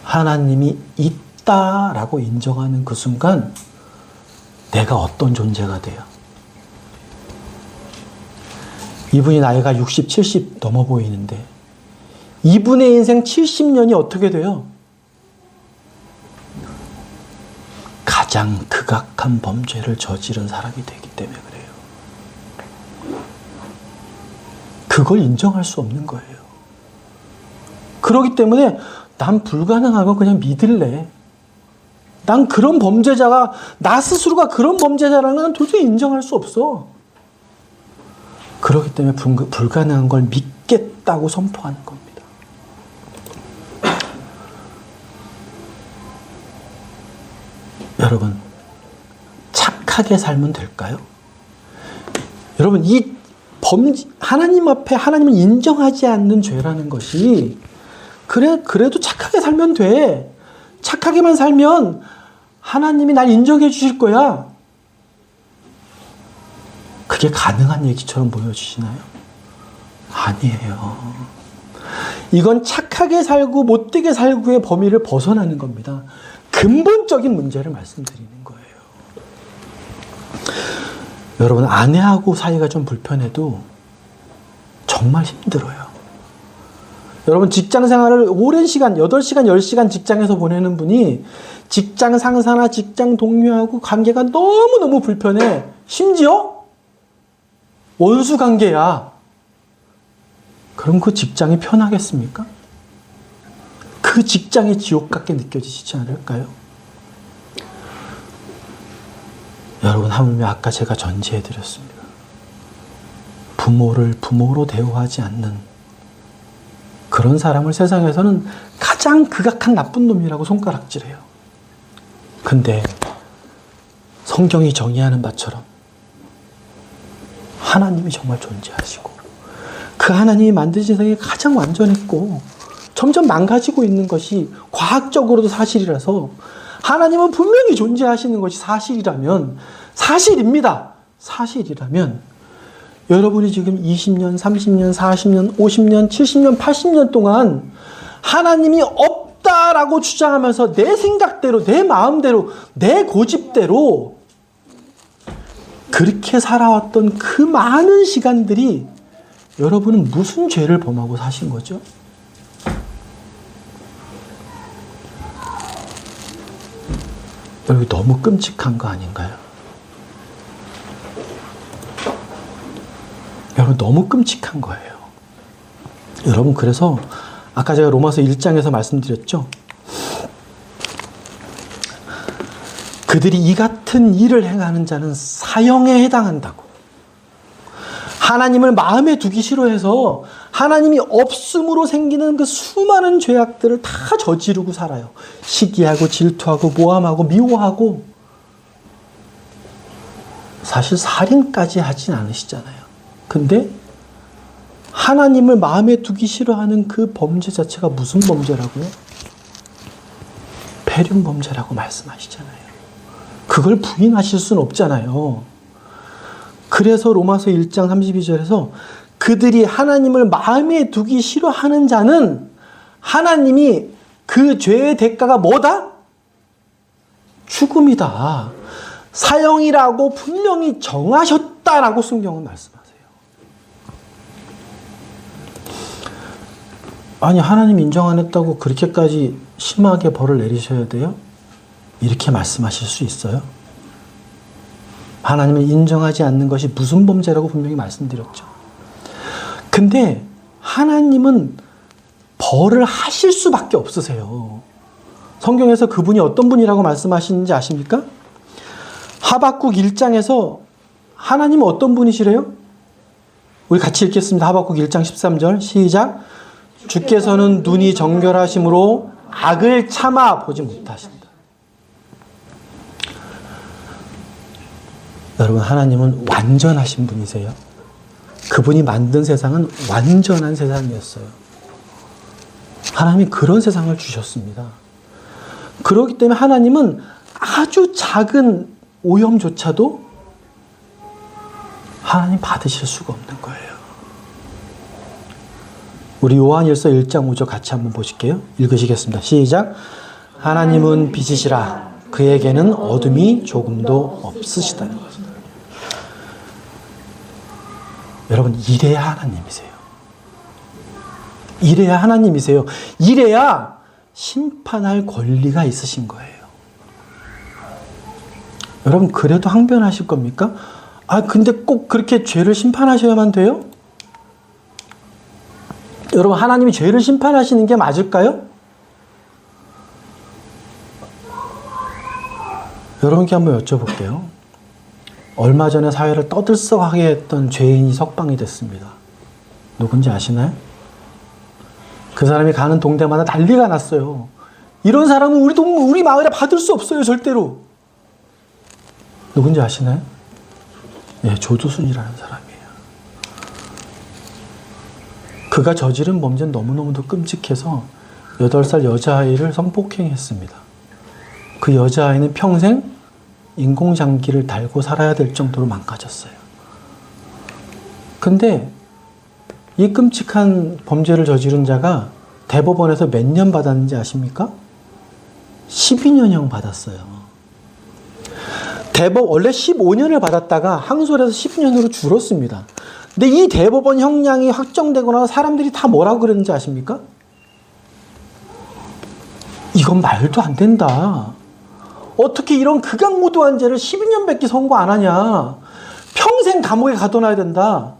하나님이 있다라고 인정하는 그 순간 내가 어떤 존재가 돼요? 이분이 나이가 60, 70 넘어 보이는데 이분의 인생 70년이 어떻게 돼요? 가장 극악한 범죄를 저지른 사람이 되기 때문에 그래요. 그걸 인정할 수 없는 거예요. 그렇기 때문에 난 불가능한 거 그냥 믿을래. 난 그런 범죄자가, 나 스스로가 그런 범죄자라는 건 도저히 인정할 수 없어. 그렇기 때문에 불가능한 걸 믿겠다고 선포하는 겁니다. 여러분, 착하게 살면 될까요? 여러분, 이 하나님 앞에 하나님을 인정하지 않는 죄라는 것이, 그래도 착하게 살면 돼. 착하게만 살면 하나님이 날 인정해 주실 거야. 그게 가능한 얘기처럼 보여주시나요? 아니에요. 이건 착하게 살고 못되게 살고의 범위를 벗어나는 겁니다. 근본적인 문제를 말씀드리는 거예요. 여러분, 아내하고 사이가 좀 불편해도 정말 힘들어요. 여러분, 직장 생활을 오랜 시간, 8시간, 10시간 직장에서 보내는 분이 직장 상사나 직장 동료하고 관계가 너무너무 불편해. 심지어 원수 관계야. 그럼 그 직장이 편하겠습니까? 그 직장이 지옥 같게 느껴지시지 않을까요? 여러분, 하물며 아까 제가 전제해드렸습니다. 부모를 부모로 대우하지 않는 그런 사람을 세상에서는 가장 극악한 나쁜 놈이라고 손가락질해요. 근데 성경이 정의하는 바처럼 하나님이 정말 존재하시고 그 하나님이 만드신 세상이 가장 완전했고 점점 망가지고 있는 것이 과학적으로도 사실이라서, 하나님은 분명히 존재하시는 것이 사실이라면, 사실입니다. 사실이라면 여러분이 지금 20년, 30년, 40년, 50년, 70년, 80년 동안 하나님이 없다라고 주장하면서 내 생각대로, 내 마음대로, 내 고집대로 그렇게 살아왔던 그 많은 시간들이 여러분은 무슨 죄를 범하고 사신 거죠? 여러분 너무 끔찍한 거 아닌가요? 여러분 너무 끔찍한 거예요. 여러분 그래서 아까 제가 로마서 1장에서 말씀드렸죠. 그들이 이 같은 일을 행하는 자는 사형에 해당한다고. 하나님을 마음에 두기 싫어해서 하나님이 없음으로 생기는 그 수많은 죄악들을 다 저지르고 살아요. 시기하고 질투하고 모함하고 미워하고 사실 살인까지 하진 않으시잖아요. 근데 하나님을 마음에 두기 싫어하는 그 범죄 자체가 무슨 범죄라고요? 폐륜 범죄라고 말씀하시잖아요. 그걸 부인하실 수는 없잖아요. 그래서 로마서 1장 32절에서 그들이 하나님을 마음에 두기 싫어하는 자는 하나님이 그 죄의 대가가 뭐다? 죽음이다. 사형이라고 분명히 정하셨다라고 성경은 말씀하세요. 아니 하나님 인정 안 했다고 그렇게까지 심하게 벌을 내리셔야 돼요? 이렇게 말씀하실 수 있어요? 하나님을 인정하지 않는 것이 무슨 범죄라고 분명히 말씀드렸죠. 근데 하나님은 벌을 하실 수밖에 없으세요. 성경에서 그분이 어떤 분이라고 말씀하시는지 아십니까? 하박국 1장에서 하나님은 어떤 분이시래요? 우리 같이 읽겠습니다. 하박국 1장 13절 시작. 주께서는 눈이 정결하심으로 악을 참아 보지 못하신다. 여러분 하나님은 완전하신 분이세요. 그분이 만든 세상은 완전한 세상이었어요. 하나님이 그런 세상을 주셨습니다. 그렇기 때문에 하나님은 아주 작은 오염조차도 하나님 받으실 수가 없는 거예요. 우리 요한일서 1장 5절 같이 한번 보실게요. 읽으시겠습니다. 시작. 하나님은 빛이시라 그에게는 어둠이 조금도 없으시다. 여러분 이래야 하나님이세요. 이래야 하나님이세요. 이래야 심판할 권리가 있으신 거예요. 여러분 그래도 항변하실 겁니까? 아 근데 꼭 그렇게 죄를 심판하셔야만 돼요? 여러분 하나님이 죄를 심판하시는 게 맞을까요? 여러분께 한번 여쭤볼게요. 얼마 전에 사회를 떠들썩하게 했던 죄인이 석방이 됐습니다. 누군지 아시나요? 그 사람이 가는 동네마다 난리가 났어요. 이런 사람은 우리 마을에 받을 수 없어요. 절대로. 누군지 아시나요? 예, 조두순이라는 사람이에요. 그가 저지른 범죄는 너무너무도 끔찍해서 8살 여자아이를 성폭행했습니다. 그 여자아이는 평생 인공장기를 달고 살아야 될 정도로 망가졌어요. 근데 이 끔찍한 범죄를 저지른 자가 대법원에서 몇 년 받았는지 아십니까? 12년형 받았어요. 원래 15년을 받았다가 항소를 해서 10년으로 줄었습니다. 근데 이 대법원 형량이 확정되고 나서 사람들이 다 뭐라고 그랬는지 아십니까? 이건 말도 안 된다. 어떻게 이런 극악무도한 죄를 12년밖에 선고 안 하냐. 평생 감옥에 가둬놔야 된다.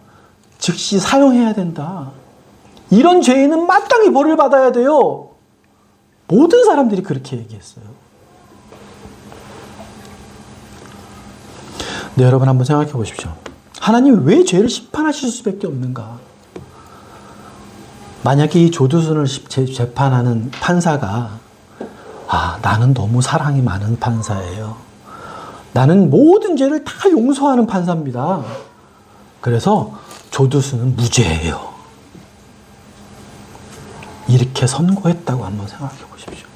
즉시 사형해야 된다. 이런 죄인은 마땅히 벌을 받아야 돼요. 모든 사람들이 그렇게 얘기했어요. 네, 여러분 한번 생각해 보십시오. 하나님이 왜 죄를 심판하실 수밖에 없는가? 만약에 이 조두순을 재판하는 판사가 나는 너무 사랑이 많은 판사예요. 나는 모든 죄를 다 용서하는 판사입니다. 그래서 조두순은 무죄예요. 이렇게 선고했다고 한번 생각해 보십시오.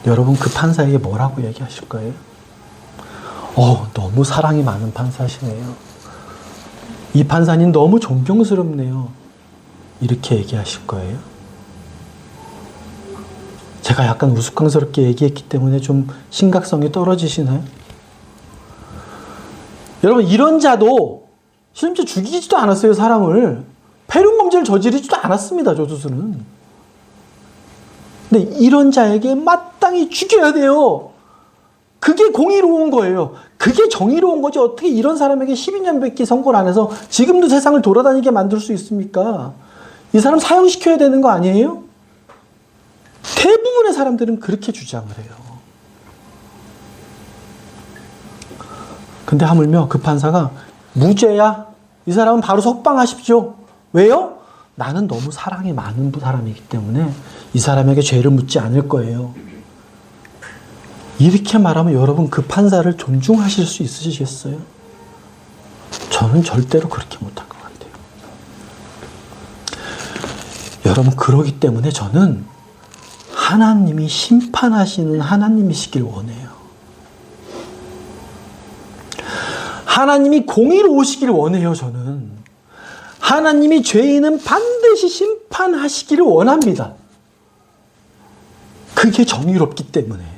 여러분 그 판사에게 뭐라고 얘기하실 거예요? 너무 사랑이 많은 판사시네요. 이 판사님 너무 존경스럽네요. 이렇게 얘기하실 거예요. 제가 약간 우스꽝스럽게 얘기했기 때문에 좀 심각성이 떨어지시나요? 여러분 이런 자도 심지어 죽이지도 않았어요. 사람을. 폐륜 범죄를 저지르지도 않았습니다. 조두순은. 근데 이런 자에게 마땅히 죽여야 돼요. 그게 공의로운 거예요. 그게 정의로운 거지. 어떻게 이런 사람에게 12년밖에 선고를 안 해서 지금도 세상을 돌아다니게 만들 수 있습니까? 이 사람 사형시켜야 되는 거 아니에요? 대부분의 사람들은 그렇게 주장을 해요. 근데 하물며 그 판사가 무죄야. 이 사람은 바로 석방하십시오. 왜요? 나는 너무 사랑이 많은 사람이기 때문에 이 사람에게 죄를 묻지 않을 거예요. 이렇게 말하면 여러분 그 판사를 존중하실 수 있으시겠어요? 저는 절대로 그렇게 못할 것 같아요. 여러분 그러기 때문에 저는 하나님이 심판하시는 하나님이시길 원해요. 하나님이 공의로우시길 원해요. 저는 하나님이 죄인은 반드시 심판하시기를 원합니다. 그게 정의롭기 때문에.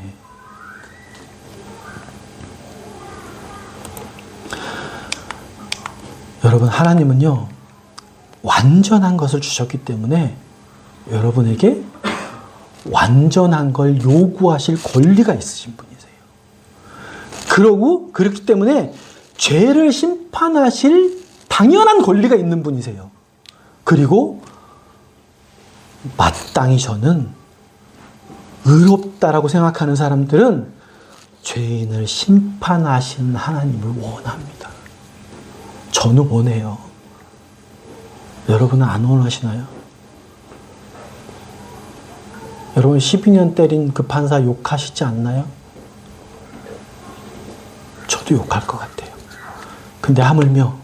여러분 하나님은요 완전한 것을 주셨기 때문에 여러분에게 완전한 걸 요구하실 권리가 있으신 분이세요. 그렇기 때문에 죄를 심판하실 당연한 권리가 있는 분이세요. 그리고 마땅히 저는 의롭다라고 생각하는 사람들은 죄인을 심판하시는 하나님을 원합니다. 저는 원해요. 여러분은 안 원하시나요? 여러분 12년 때린 그 판사 욕하시지 않나요? 저도 욕할 것 같아요. 근데 하물며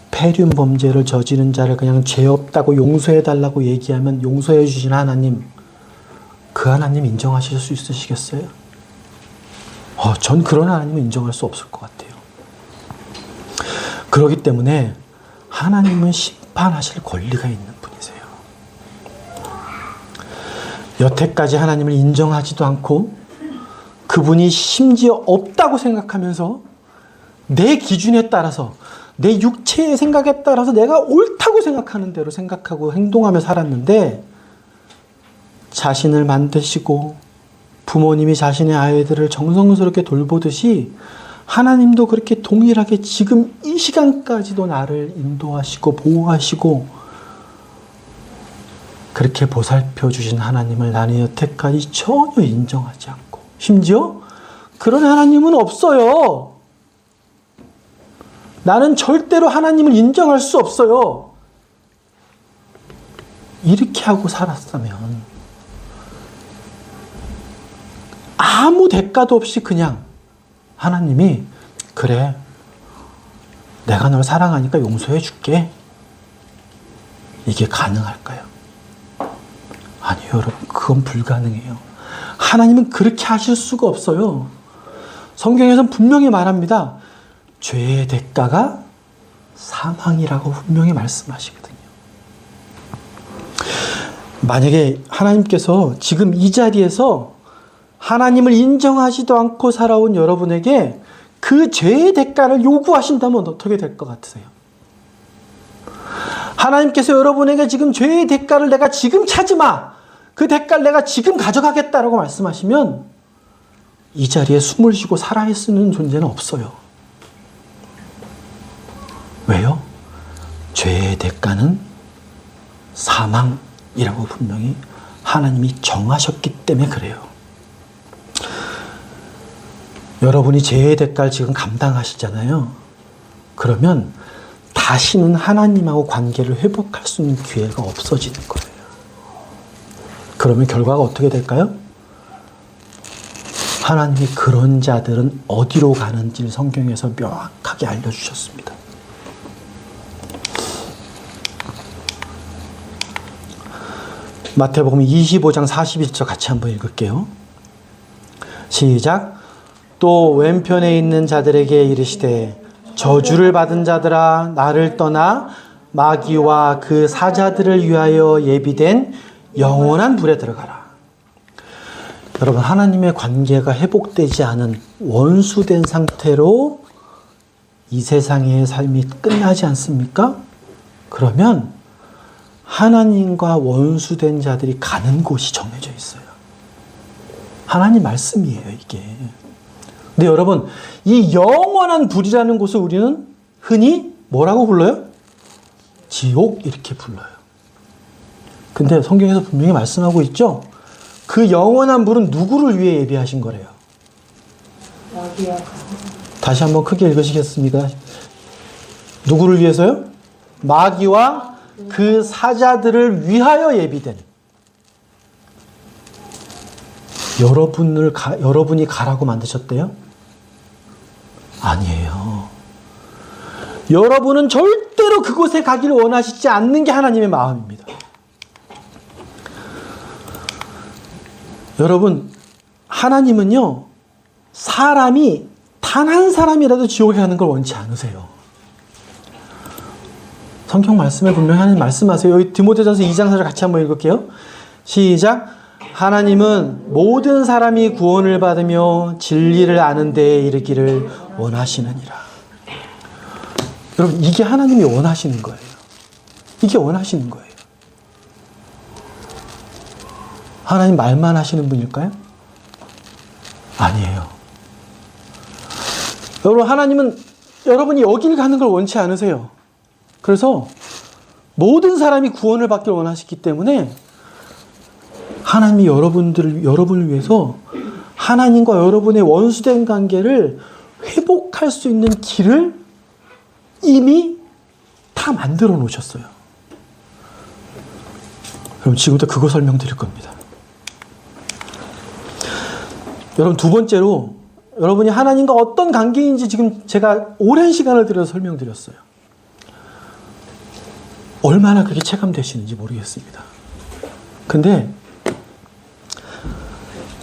폐륜 범죄를 저지른 자를 그냥 죄 없다고 용서해달라고 얘기하면 용서해 주신 하나님, 그 하나님 인정하실 수 있으시겠어요? 전 그런 하나님은 인정할 수 없을 것 같아요. 그렇기 때문에 하나님은 심판하실 권리가 있는 분이세요. 여태까지 하나님을 인정하지도 않고 그분이 심지어 없다고 생각하면서 내 기준에 따라서 내 육체의 생각에 따라서 내가 옳다고 생각하는 대로 생각하고 행동하며 살았는데 자신을 만드시고 부모님이 자신의 아이들을 정성스럽게 돌보듯이 하나님도 그렇게 동일하게 지금 이 시간까지도 나를 인도하시고 보호하시고 그렇게 보살펴 주신 하나님을 나는 여태까지 전혀 인정하지 않고 심지어 그런 하나님은 없어요. 나는 절대로 하나님을 인정할 수 없어요. 이렇게 하고 살았다면 아무 대가도 없이 그냥 하나님이 그래 내가 널 사랑하니까 용서해 줄게 이게 가능할까요? 아니요 여러분 그건 불가능해요. 하나님은 그렇게 하실 수가 없어요. 성경에서는 분명히 말합니다. 죄의 대가가 사망이라고 분명히 말씀하시거든요. 만약에 하나님께서 지금 이 자리에서 하나님을 인정하지도 않고 살아온 여러분에게 그 죄의 대가를 요구하신다면 어떻게 될 것 같으세요? 하나님께서 여러분에게 지금 죄의 대가를 내가 지금 찾지 마. 그 대가를 내가 지금 가져가겠다라고 말씀하시면 이 자리에 숨을 쉬고 살아있는 존재는 없어요. 왜요? 죄의 대가는 사망이라고 분명히 하나님이 정하셨기 때문에 그래요. 여러분이 죄의 대가를 지금 감당하시잖아요. 그러면 다시는 하나님하고 관계를 회복할 수 있는 기회가 없어지는 거예요. 그러면 결과가 어떻게 될까요? 하나님이 그런 자들은 어디로 가는지를 성경에서 명확하게 알려주셨습니다. 마태복음 25장 41절 같이 한번 읽을게요. 시작. 또 왼편에 있는 자들에게 이르시되 저주를 받은 자들아 나를 떠나 마귀와 그 사자들을 위하여 예비된 영원한 불에 들어가라. 여러분 하나님의 관계가 회복되지 않은 원수된 상태로 이 세상의 삶이 끝나지 않습니까? 그러면 하나님과 원수된 자들이 가는 곳이 정해져 있어요. 하나님 말씀이에요, 이게. 근데 여러분, 이 영원한 불이라는 곳을 우리는 흔히 뭐라고 불러요? 지옥 이렇게 불러요. 근데 성경에서 분명히 말씀하고 있죠? 그 영원한 불은 누구를 위해 예비하신 거래요? 다시 한번 크게 읽으시겠습니까? 누구를 위해서요? 마귀와 그 사자들을 위하여 예비된. 여러분이 가라고 만드셨대요? 아니에요. 여러분은 절대로 그곳에 가기를 원하시지 않는 게 하나님의 마음입니다. 여러분, 하나님은요, 사람이 단 한 사람이라도 지옥에 가는 걸 원치 않으세요. 성경 말씀에 분명히 하나님 말씀하세요. 여기 디모데전서 2장 4절 같이 한번 읽을게요. 시작. 하나님은 모든 사람이 구원을 받으며 진리를 아는 데에 이르기를 원하시느니라. 여러분, 이게 하나님이 원하시는 거예요. 이게 원하시는 거예요. 하나님 말만 하시는 분일까요? 아니에요. 여러분, 하나님은 여러분이 여길 가는 걸 원치 않으세요. 그래서 모든 사람이 구원을 받길 원하시기 때문에 하나님이 여러분을 위해서 하나님과 여러분의 원수된 관계를 회복할 수 있는 길을 이미 다 만들어 놓으셨어요. 그럼 지금부터 그거 설명드릴 겁니다. 여러분, 두 번째로 여러분이 하나님과 어떤 관계인지 지금 제가 오랜 시간을 들여서 설명드렸어요. 얼마나 그렇게 체감되시는지 모르겠습니다. 근데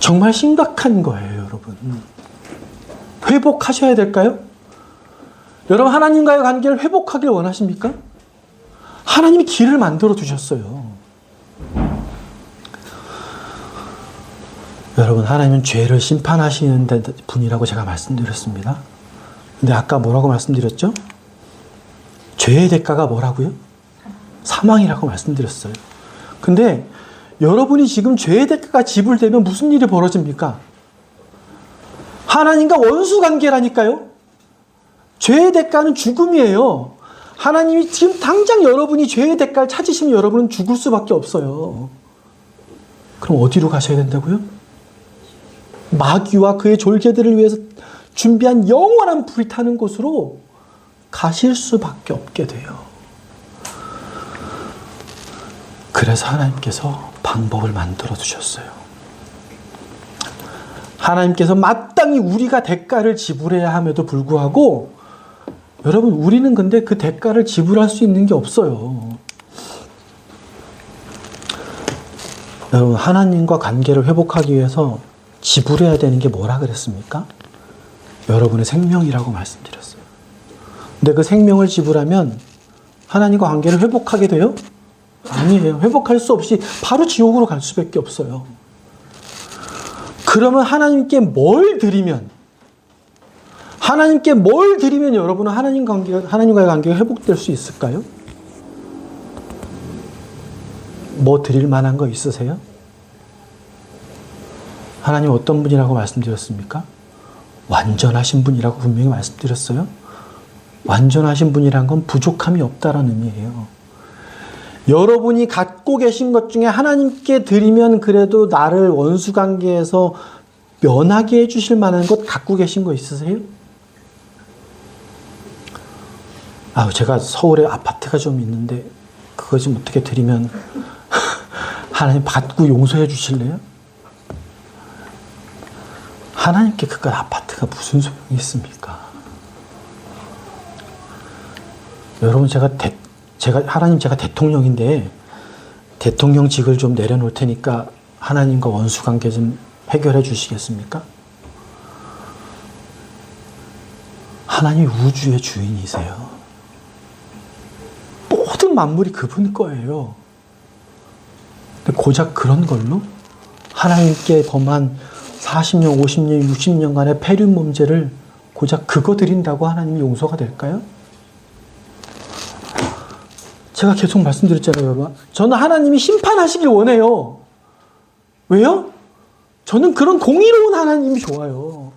정말 심각한 거예요, 여러분. 회복하셔야 될까요? 여러분, 하나님과의 관계를 회복하길 원하십니까? 하나님이 길을 만들어 두셨어요. 여러분, 하나님은 죄를 심판하시는 분이라고 제가 말씀드렸습니다. 근데 아까 뭐라고 말씀드렸죠? 죄의 대가가 뭐라고요? 사망이라고 말씀드렸어요. 근데 여러분이 지금 죄의 대가가 지불되면 무슨 일이 벌어집니까? 하나님과 원수 관계라니까요. 죄의 대가는 죽음이에요. 하나님이 지금 당장 여러분이 죄의 대가를 찾으시면 여러분은 죽을 수밖에 없어요. 그럼 어디로 가셔야 된다고요? 마귀와 그의 졸개들을 위해서 준비한 영원한 불이 타는 곳으로 가실 수밖에 없게 돼요. 그래서 하나님께서 방법을 만들어 두셨어요. 하나님께서 마땅히 우리가 대가를 지불해야 함에도 불구하고 여러분, 우리는 근데 그 대가를 지불할 수 있는 게 없어요. 여러분, 하나님과 관계를 회복하기 위해서 지불해야 되는 게 뭐라 그랬습니까? 여러분의 생명이라고 말씀드렸어요. 근데 그 생명을 지불하면 하나님과 관계를 회복하게 돼요? 아니에요. 회복할 수 없이 바로 지옥으로 갈 수밖에 없어요. 그러면 하나님께 뭘 드리면 여러분은 하나님과의 관계가 회복될 수 있을까요? 뭐 드릴 만한 거 있으세요? 하나님 어떤 분이라고 말씀드렸습니까? 완전하신 분이라고 분명히 말씀드렸어요. 완전하신 분이란 건 부족함이 없다라는 의미예요. 여러분이 갖고 계신 것 중에 하나님께 드리면 그래도 나를 원수 관계에서 면하게 해주실 만한 것 갖고 계신 거 있으세요? 제가 서울에 아파트가 좀 있는데 그거 좀 어떻게 드리면 하나님 받고 용서해 주실래요? 하나님께 그깟 아파트가 무슨 소용이 있습니까? 여러분, 제가 대통령인데 대통령직을 좀 내려놓을 테니까 하나님과 원수 관계 좀 해결해 주시겠습니까? 하나님이 우주의 주인이세요. 모든 만물이 그분 거예요. 근데 고작 그런 걸로 하나님께 범한 40년, 50년, 60년간의 폐륜 범죄를 고작 그거 드린다고 하나님이 용서가 될까요? 제가 계속 말씀드렸잖아요, 여러분. 저는 하나님이 심판하시길 원해요. 왜요? 저는 그런 공의로운 하나님이 좋아요.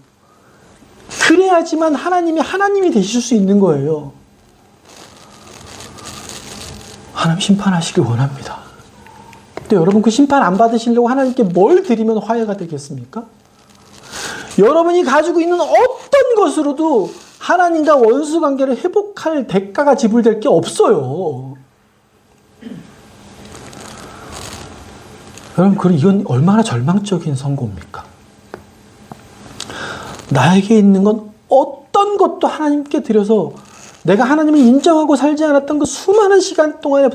그래야지만 하나님이 되실 수 있는 거예요. 하나님 심판하시길 원합니다. 근데 여러분 그 심판 안 받으시려고 하나님께 뭘 드리면 화해가 되겠습니까? 여러분이 가지고 있는 어떤 것으로도 하나님과 원수 관계를 회복할 대가가 지불될 게 없어요. 여러분, 그럼 이건 얼마나 절망적인 선고입니까? 나에게 있는 건 어떤 것도 하나님께 드려서 내가 하나님을 인정하고 살지 않았던 그 수많은 시간 동안에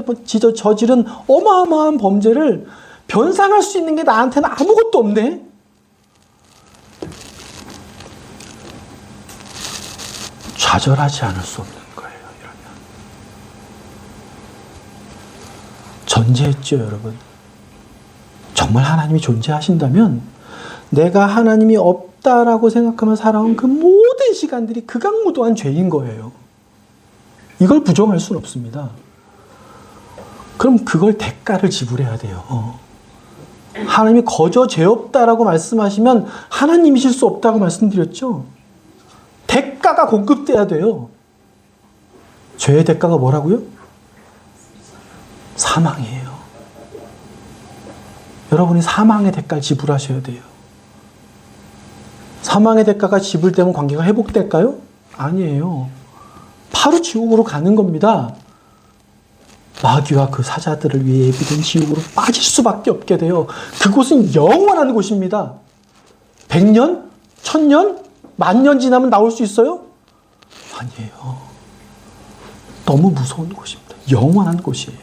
저지른 어마어마한 범죄를 변상할 수 있는 게 나한테는 아무것도 없네? 좌절하지 않을 수 없는 거예요, 이러면. 전제했죠, 여러분. 정말 하나님이 존재하신다면 내가 하나님이 없다라고 생각하며 살아온 그 모든 시간들이 극악무도한 죄인 거예요. 이걸 부정할 수는 없습니다. 그럼 그걸 대가를 지불해야 돼요. 하나님이 거저 죄 없다라고 말씀하시면 하나님이실 수 없다고 말씀드렸죠. 대가가 공급돼야 돼요. 죄의 대가가 뭐라고요? 사망이에요. 여러분이 사망의 대가를 지불하셔야 돼요. 사망의 대가가 지불되면 관계가 회복될까요? 아니에요. 바로 지옥으로 가는 겁니다. 마귀와 그 사자들을 위해 예비된 지옥으로 빠질 수밖에 없게 돼요. 그곳은 영원한 곳입니다. 100년? 1000년? 10,000년 지나면 나올 수 있어요? 아니에요. 너무 무서운 곳입니다. 영원한 곳이에요.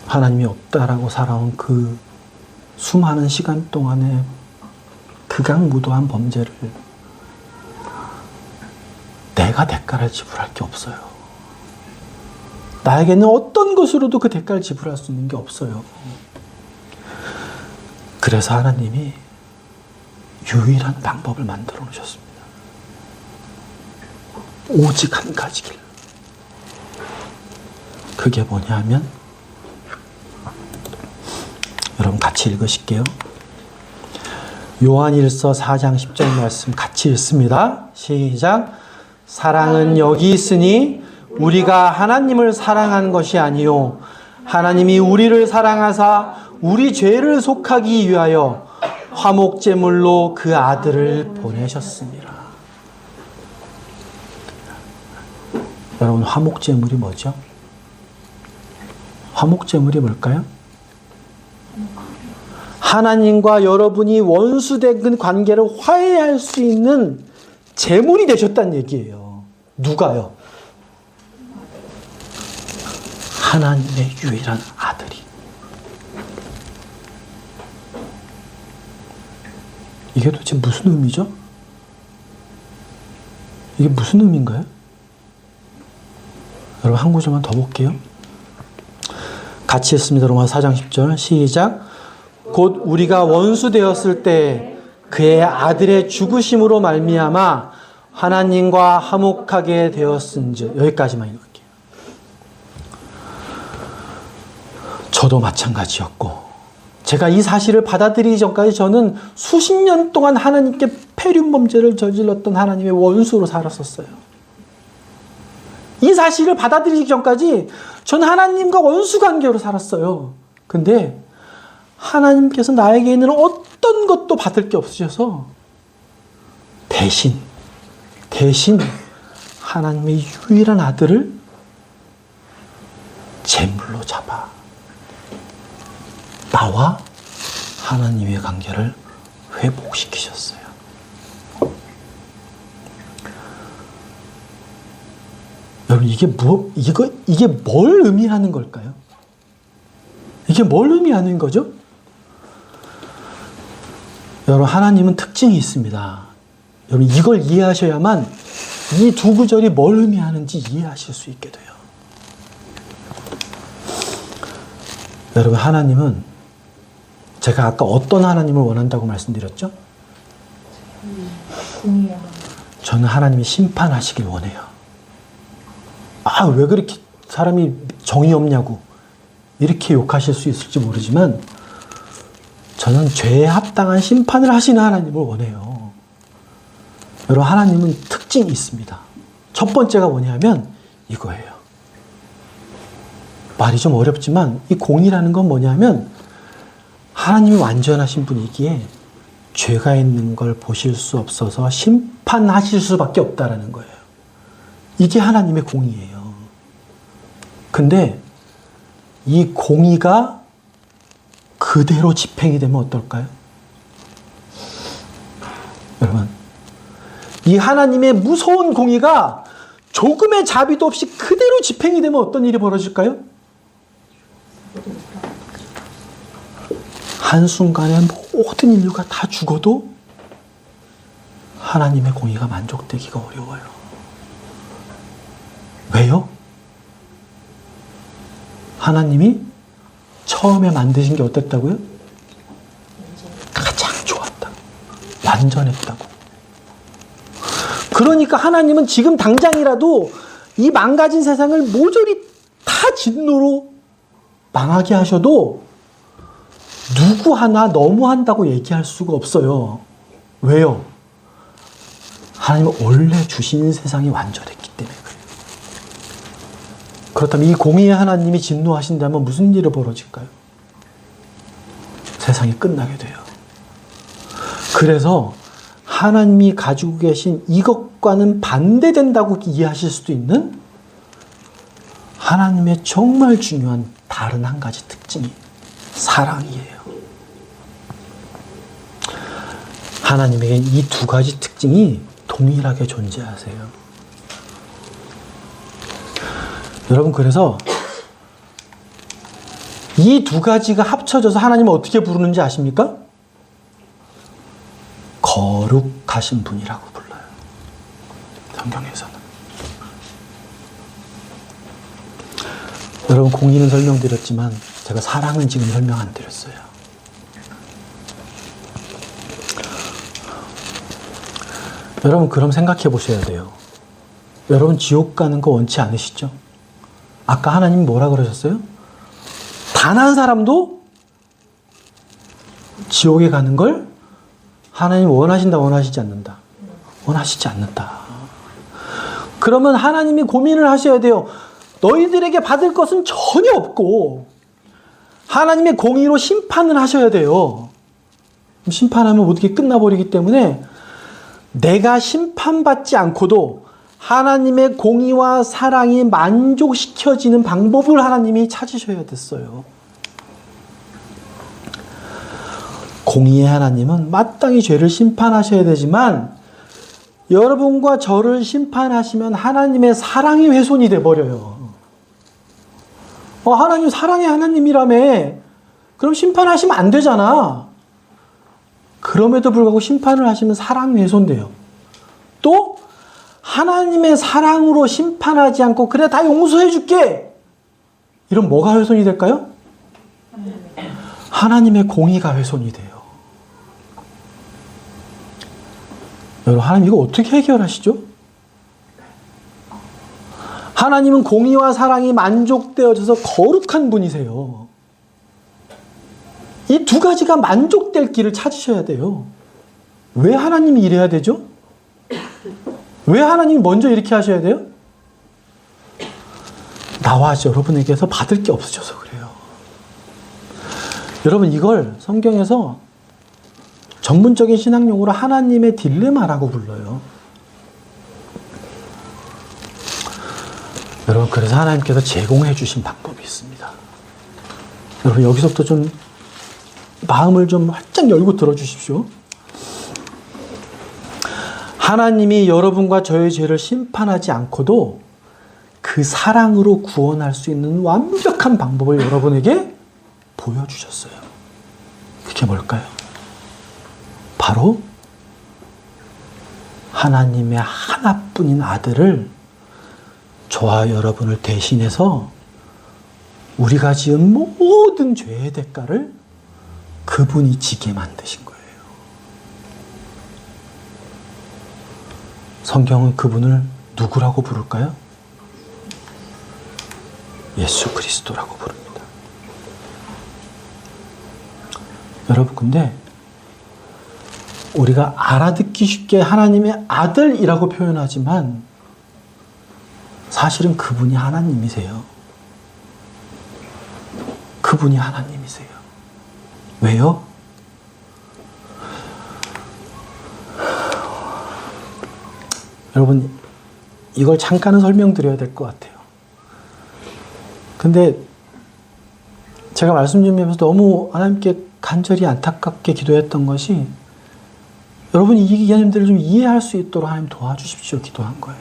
하나님이 없다라고 살아온 그 수많은 시간 동안에 극악무도한 범죄를 내가 대가를 지불할 게 없어요. 나에게는 어떤 것으로도 그 대가를 지불할 수 있는 게 없어요. 그래서 하나님이 유일한 방법을 만들어 놓으셨습니다. 오직 한 가지 길. 그게 뭐냐 하면 여러분 같이 읽으실게요. 요한일서 4장 10절 말씀 같이 읽습니다. 시작. 사랑은 여기 있으니 우리가 하나님을 사랑한 것이 아니요 하나님이 우리를 사랑하사 우리 죄를 속하기 위하여 화목제물로 그 아들을 보내셨습니다. 여러분 화목제물이 뭐죠? 화목제물이 뭘까요? 하나님과 여러분이 원수된 관계를 화해할 수 있는 제물이 되셨다는 얘기예요. 누가요? 하나님의 유일한 아들이. 이게 도대체 무슨 의미죠? 이게 무슨 의미인가요? 여러분 한 구절만 더 볼게요. 같이 했습니다. 로마서 4장 10절 시작. 곧 우리가 원수 되었을 때 그의 아들의 죽으심으로 말미암아 하나님과 화목하게 되었은즉. 여기까지만 읽을게요. 저도 마찬가지였고 제가 이 사실을 받아들이기 전까지 저는 수십 년 동안 하나님께 폐륜 범죄를 저질렀던 하나님의 원수로 살았었어요. 이 사실을 받아들이기 전까지 저는 하나님과 원수 관계로 살았어요. 근데 하나님께서 나에게 있는 어떤 것도 받을 게 없으셔서 대신 하나님의 유일한 아들을 제물로 잡아 나와 하나님의 관계를 회복시키셨어요. 여러분 이게 뭘 의미하는 걸까요? 이게 뭘 의미하는 거죠? 여러분 하나님은 특징이 있습니다. 여러분 이걸 이해하셔야만 이 두 구절이 뭘 의미하는지 이해하실 수 있게 돼요. 여러분 하나님은 제가 아까 어떤 하나님을 원한다고 말씀드렸죠? 저는 하나님이 심판하시길 원해요. 왜 그렇게 사람이 정이 없냐고 이렇게 욕하실 수 있을지 모르지만 저는 죄에 합당한 심판을 하시는 하나님을 원해요. 여러분, 하나님은 특징이 있습니다. 첫 번째가 뭐냐면 이거예요. 말이 좀 어렵지만 이 공이라는 건 뭐냐면 하나님이 완전하신 분이기에 죄가 있는 걸 보실 수 없어서 심판하실 수밖에 없다라는 거예요. 이게 하나님의 공의예요. 근데 이 공의가 그대로 집행이 되면 어떨까요? 여러분, 이 하나님의 무서운 공의가 조금의 자비도 없이 그대로 집행이 되면 어떤 일이 벌어질까요? 한순간에 모든 인류가 다 죽어도 하나님의 공의가 만족되기가 어려워요. 왜요? 하나님이 처음에 만드신 게 어땠다고요? 가장 좋았다. 완전했다고. 그러니까 하나님은 지금 당장이라도 이 망가진 세상을 모조리 다 진노로 망하게 하셔도 누구 하나 너무한다고 얘기할 수가 없어요. 왜요? 하나님은 원래 주신 세상이 완전했기 때문에 그래요. 그렇다면 이 공의의 하나님이 진노하신다면 무슨 일이 벌어질까요? 세상이 끝나게 돼요. 그래서 하나님이 가지고 계신 이것과는 반대된다고 이해하실 수도 있는 하나님의 정말 중요한 다른 한 가지 특징이 사랑이에요. 하나님에게 이 두 가지 특징이 동일하게 존재하세요. 여러분, 그래서 이 두 가지가 합쳐져서 하나님을 어떻게 부르는지 아십니까? 거룩하신 분이라고 불러요. 성경에서는. 여러분, 공의는 설명드렸지만 제가 사랑은 지금 설명 안 드렸어요. 여러분, 그럼 생각해 보셔야 돼요. 여러분, 지옥 가는 거 원치 않으시죠? 아까 하나님 뭐라 그러셨어요? 단 한 사람도 지옥에 가는 걸 하나님 원하신다, 원하시지 않는다? 원하시지 않는다. 그러면 하나님이 고민을 하셔야 돼요. 너희들에게 받을 것은 전혀 없고 하나님의 공의로 심판을 하셔야 돼요. 심판하면 모든 게 끝나버리기 때문에 내가 심판받지 않고도 하나님의 공의와 사랑이 만족시켜지는 방법을 하나님이 찾으셔야 됐어요. 공의의 하나님은 마땅히 죄를 심판하셔야 되지만 여러분과 저를 심판하시면 하나님의 사랑이 훼손이 돼버려요. 하나님 사랑의 하나님이라며. 그럼 심판하시면 안 되잖아. 그럼에도 불구하고 심판을 하시면 사랑이 훼손돼요. 또 하나님의 사랑으로 심판하지 않고 그래 다 용서해 줄게. 이런 뭐가 훼손이 될까요? 하나님의 공의가 훼손이 돼요. 여러분, 하나님 이거 어떻게 해결하시죠? 하나님은 공의와 사랑이 만족되어져서 거룩한 분이세요. 이 두 가지가 만족될 길을 찾으셔야 돼요. 왜 하나님이 이래야 되죠? 왜 하나님이 먼저 이렇게 하셔야 돼요? 나와 여러분에게서 받을 게 없으셔서 그래요. 여러분, 이걸 성경에서 전문적인 신학용어로 하나님의 딜레마라고 불러요. 여러분, 그래서 하나님께서 제공해 주신 방법이 있습니다. 여러분, 여기서부터 좀 마음을 좀 활짝 열고 들어주십시오. 하나님이 여러분과 저의 죄를 심판하지 않고도 그 사랑으로 구원할 수 있는 완벽한 방법을 여러분에게 보여주셨어요. 그게 뭘까요? 바로 하나님의 하나뿐인 아들을 저와 여러분을 대신해서 우리가 지은 모든 죄의 대가를 그분이 지게 만드신 거예요. 성경은 그분을 누구라고 부를까요? 예수 그리스도라고 부릅니다. 여러분, 근데 우리가 알아듣기 쉽게 하나님의 아들이라고 표현하지만 사실은 그분이 하나님이세요. 그분이 하나님이세요. 왜요? 여러분, 이걸 잠깐은 설명드려야 될 것 같아요. 근데 제가 말씀 준비하면서 너무 하나님께 간절히 안타깝게 기도했던 것이, 여러분 이 이해님들을 좀 이해할 수 있도록 하나님 도와주십시오 기도한 거예요.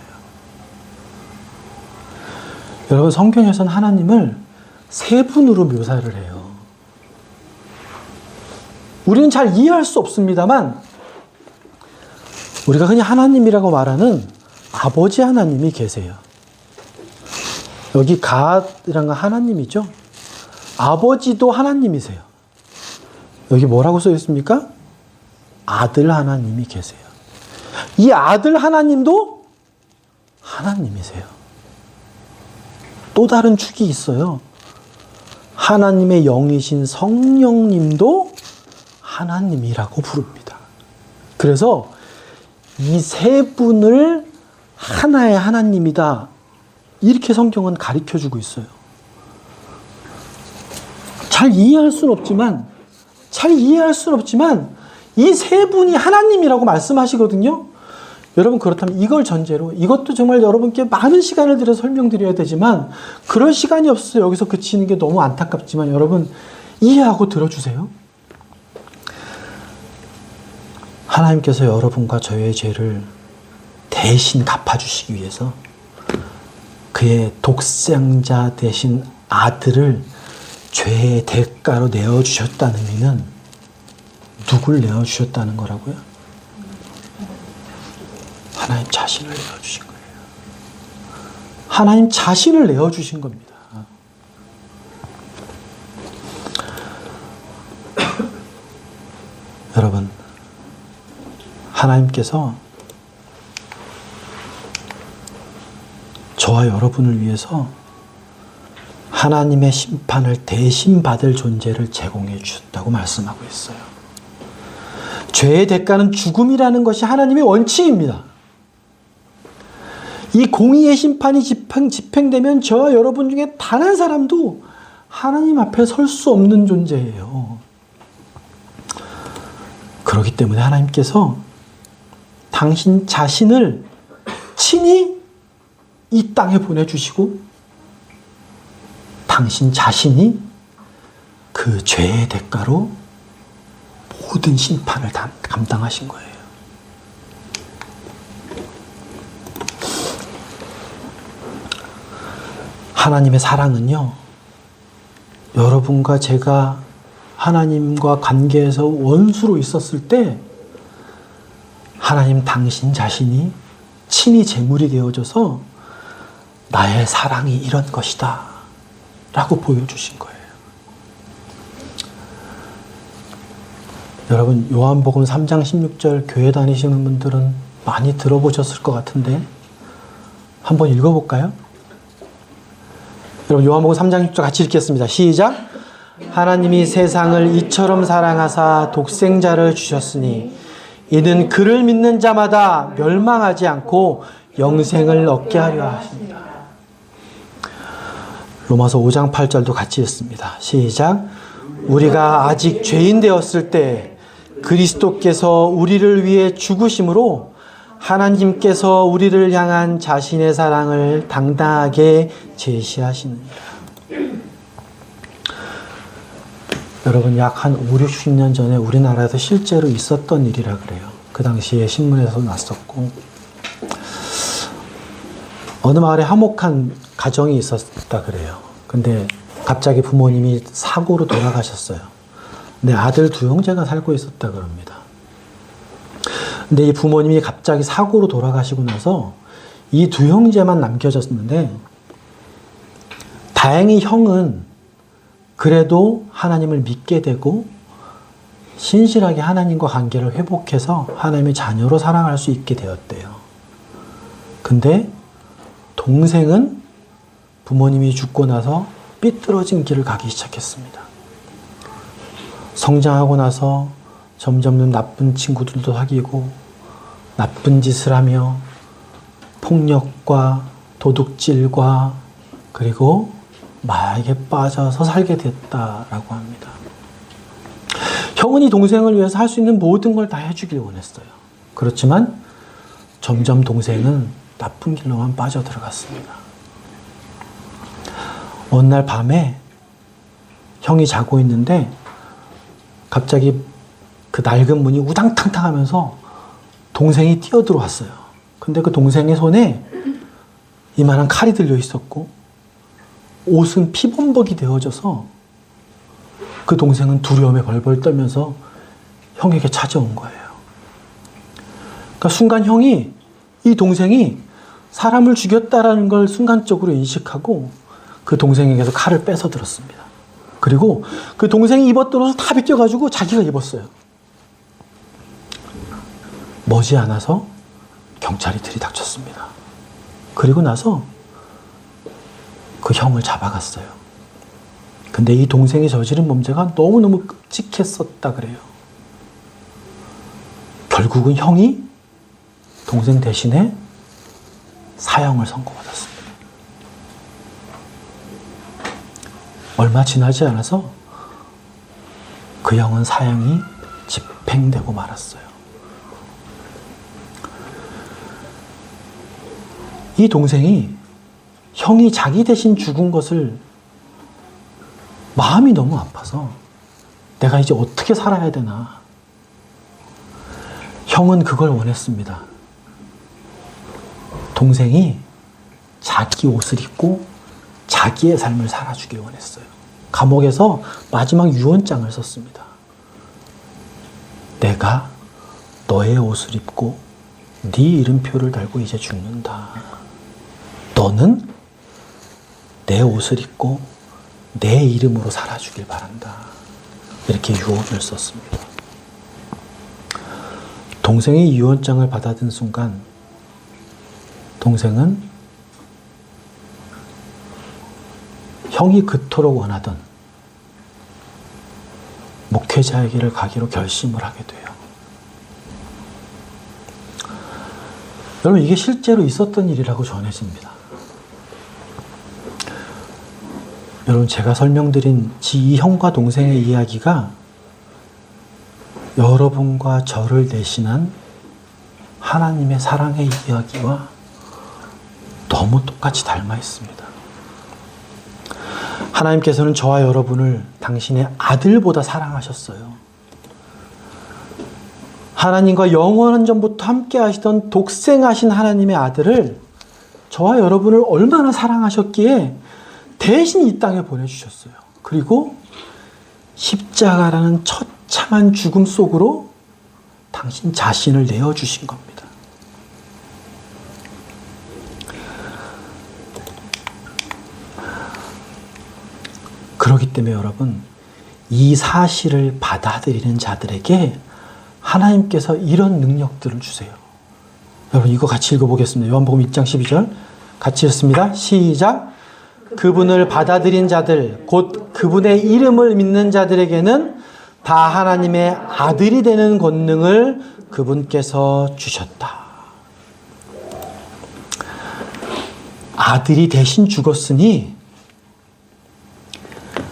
여러분, 성경에서는 하나님을 세 분으로 묘사를 해요. 우리는 잘 이해할 수 없습니다만 우리가 흔히 하나님이라고 말하는 아버지 하나님이 계세요. 여기 God이란 건 하나님이죠. 아버지도 하나님이세요. 여기 뭐라고 써 있습니까? 아들 하나님이 계세요. 이 아들 하나님도 하나님이세요. 또 다른 축이 있어요. 하나님의 영이신 성령님도 하나님이라고 부릅니다. 그래서 이 세 분을 하나의 하나님이다, 이렇게 성경은 가르쳐주고 있어요. 잘 이해할 수는 없지만 이 세 분이 하나님이라고 말씀하시거든요. 여러분, 그렇다면 이걸 전제로, 이것도 정말 여러분께 많은 시간을 들여서 설명드려야 되지만 그럴 시간이 없어서 여기서 그치는 게 너무 안타깝지만 여러분 이해하고 들어주세요. 하나님께서 여러분과 저의 죄를 대신 갚아주시기 위해서 그의 독생자 되신 아들을 죄의 대가로 내어주셨다는 의미는 누굴 내어주셨다는 거라고요? 하나님 자신을 내어주신 거예요. 하나님 자신을 내어주신 겁니다. 여러분, 하나님께서 저와 여러분을 위해서 하나님의 심판을 대신 받을 존재를 제공해 주셨다고 말씀하고 있어요. 죄의 대가는 죽음이라는 것이 하나님의 원칙입니다. 이 공의의 심판이 집행되면 저와 여러분 중에 단 한 사람도 하나님 앞에 설 수 없는 존재예요. 그렇기 때문에 하나님께서 당신 자신을 친히 이 땅에 보내주시고 당신 자신이 그 죄의 대가로 모든 심판을 감당하신 거예요. 하나님의 사랑은요, 여러분과 제가 하나님과 관계에서 원수로 있었을 때 하나님 당신 자신이 친히 제물이 되어져서 나의 사랑이 이런 것이다 라고 보여주신 거예요. 여러분, 요한복음 3장 16절 교회 다니시는 분들은 많이 들어보셨을 것 같은데 한번 읽어볼까요? 여러분, 요한복음 3장 16절 같이 읽겠습니다. 시작! 하나님이 세상을 이처럼 사랑하사 독생자를 주셨으니 이는 그를 믿는 자마다 멸망하지 않고 영생을 얻게 하려 하십니다. 로마서 5장 8절도 같이 읽습니다. 시작! 우리가 아직 죄인 되었을 때 그리스도께서 우리를 위해 죽으심으로 하나님께서 우리를 향한 자신의 사랑을 당당하게 제시하시느니라. 여러분, 약 한 5, 60년 전에 우리나라에서 실제로 있었던 일이라 그래요. 그 당시에 신문에서 났었고, 어느 마을에 화목한 가정이 있었다 그래요. 근데 갑자기 부모님이 사고로 돌아가셨어요. 근데 아들 두 형제가 살고 있었다 그럽니다. 근데 이 부모님이 갑자기 사고로 돌아가시고 나서 이 두 형제만 남겨졌는데, 다행히 형은 그래도 하나님을 믿게 되고 신실하게 하나님과 관계를 회복해서 하나님의 자녀로 살아갈 수 있게 되었대요. 근데 동생은 부모님이 죽고 나서 삐뚤어진 길을 가기 시작했습니다. 성장하고 나서 점점 나쁜 친구들도 사귀고 나쁜 짓을 하며 폭력과 도둑질과 그리고 마약에 빠져서 살게 됐다라고 합니다. 형은 이 동생을 위해서 할 수 있는 모든 걸 다 해주길 원했어요. 그렇지만 점점 동생은 나쁜 길로만 빠져들어갔습니다. 어느 날 밤에 형이 자고 있는데 갑자기 그 낡은 문이 우당탕탕 하면서 동생이 뛰어들어왔어요. 근데 그 동생의 손에 이만한 칼이 들려 있었고 옷은 피범벅이 되어져서 그 동생은 두려움에 벌벌 떨면서 형에게 찾아온 거예요. 그러니까 순간 형이 이 동생이 사람을 죽였다라는 걸 순간적으로 인식하고 그 동생에게서 칼을 뺏어 들었습니다. 그리고 그 동생이 입었던 옷을 다 벗겨가지고 자기가 입었어요. 머지않아서 경찰이 들이닥쳤습니다. 그리고 나서 그 형을 잡아갔어요. 근데 이 동생이 저지른 범죄가 너무너무 끔찍했었다 그래요. 결국은 형이 동생 대신에 사형을 선고받았습니다. 얼마 지나지 않아서 그 형은 사형이 집행되고 말았어요. 이 동생이 형이 자기 대신 죽은 것을 마음이 너무 아파서 내가 이제 어떻게 살아야 되나. 형은 그걸 원했습니다. 동생이 자기 옷을 입고 자기의 삶을 살아주길 원했어요. 감옥에서 마지막 유언장을 썼습니다. 내가 너의 옷을 입고 네 이름표를 달고 이제 죽는다. 너는 내 옷을 입고 내 이름으로 살아주길 바란다. 이렇게 유언을 썼습니다. 동생의 유언장을 받아든 순간 동생은 형이 그토록 원하던 목회자의 길을 가기로 결심을 하게 돼요. 여러분, 이게 실제로 있었던 일이라고 전해집니다. 여러분, 제가 설명드린 이 형과 동생의 이야기가 여러분과 저를 대신한 하나님의 사랑의 이야기와 너무 똑같이 닮아 있습니다. 하나님께서는 저와 여러분을 당신의 아들보다 사랑하셨어요. 하나님과 영원한 전부터 함께 하시던 독생하신 하나님의 아들을 저와 여러분을 얼마나 사랑하셨기에 대신 이 땅에 보내주셨어요. 그리고 십자가라는 처참한 죽음 속으로 당신 자신을 내어주신 겁니다. 그렇기 때문에 여러분, 이 사실을 받아들이는 자들에게 하나님께서 이런 능력들을 주세요. 여러분, 이거 같이 읽어보겠습니다. 요한복음 2장 12절 같이 읽습니다. 시작. 그분을 받아들인 자들, 곧 그분의 이름을 믿는 자들에게는 다 하나님의 아들이 되는 권능을 그분께서 주셨다. 아들이 대신 죽었으니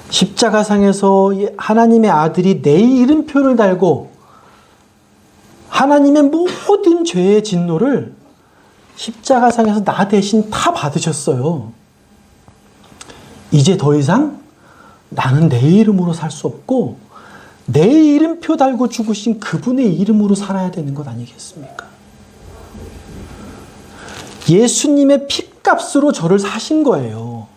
십자가상에서 하나님의 아들이 내 이름표를 달고 하나님의 모든 죄의 진노를 십자가상에서 나 대신 다 받으셨어요. 이제 더 이상 나는 내 이름으로 살 수 없고 내 이름표 달고 죽으신 그분의 이름으로 살아야 되는 것 아니겠습니까? 예수님의 피값으로 저를 사신 거예요.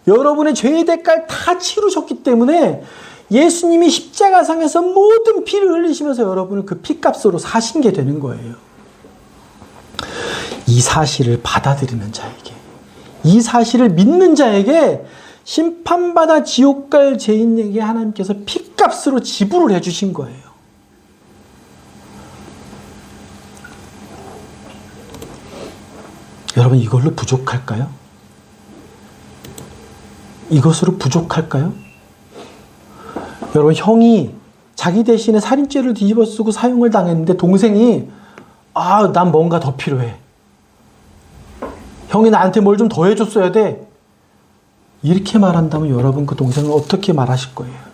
여러분의 죄의 대가를 다 치르셨기 때문에 예수님이 십자가상에서 모든 피를 흘리시면서 여러분을 그 피값으로 사신 게 되는 거예요. 이 사실을 받아들이는 자에게, 이 사실을 믿는 자에게 심판받아 지옥 갈 죄인에게 하나님께서 피값으로 지불을 해주신 거예요. 여러분, 이걸로 부족할까요? 이것으로 부족할까요? 여러분, 형이 자기 대신에 살인죄를 뒤집어 쓰고 사형을 당했는데 동생이 난 뭔가 더 필요해. 형이 나한테 뭘 좀 더 해줬어야 돼. 이렇게 말한다면 여러분, 그 동생은 어떻게 말하실 거예요?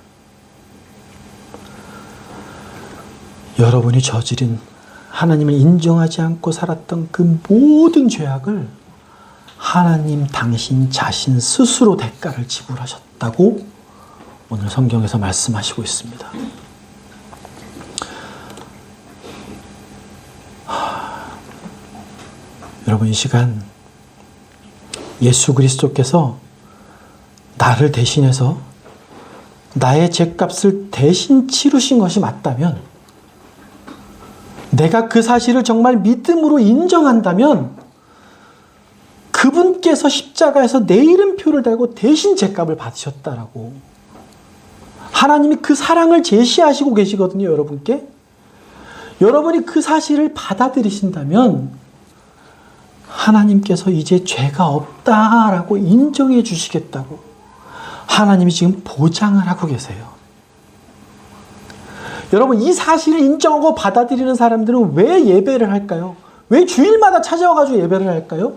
여러분이 저지른 하나님을 인정하지 않고 살았던 그 모든 죄악을 하나님 당신 자신 스스로 대가를 지불하셨다고 오늘 성경에서 말씀하시고 있습니다. 여러분, 이 시간 예수 그리스도께서 나를 대신해서 나의 죄값을 대신 치르신 것이 맞다면, 내가 그 사실을 정말 믿음으로 인정한다면 그분께서 십자가에서 내 이름표를 달고 대신 죄값을 받으셨다라고 하나님이 그 사랑을 제시하시고 계시거든요. 여러분께. 여러분이 그 사실을 받아들이신다면 하나님께서 이제 죄가 없다라고 인정해 주시겠다고 하나님이 지금 보장을 하고 계세요. 여러분, 이 사실을 인정하고 받아들이는 사람들은 왜 예배를 할까요? 왜 주일마다 찾아와가지고 예배를 할까요?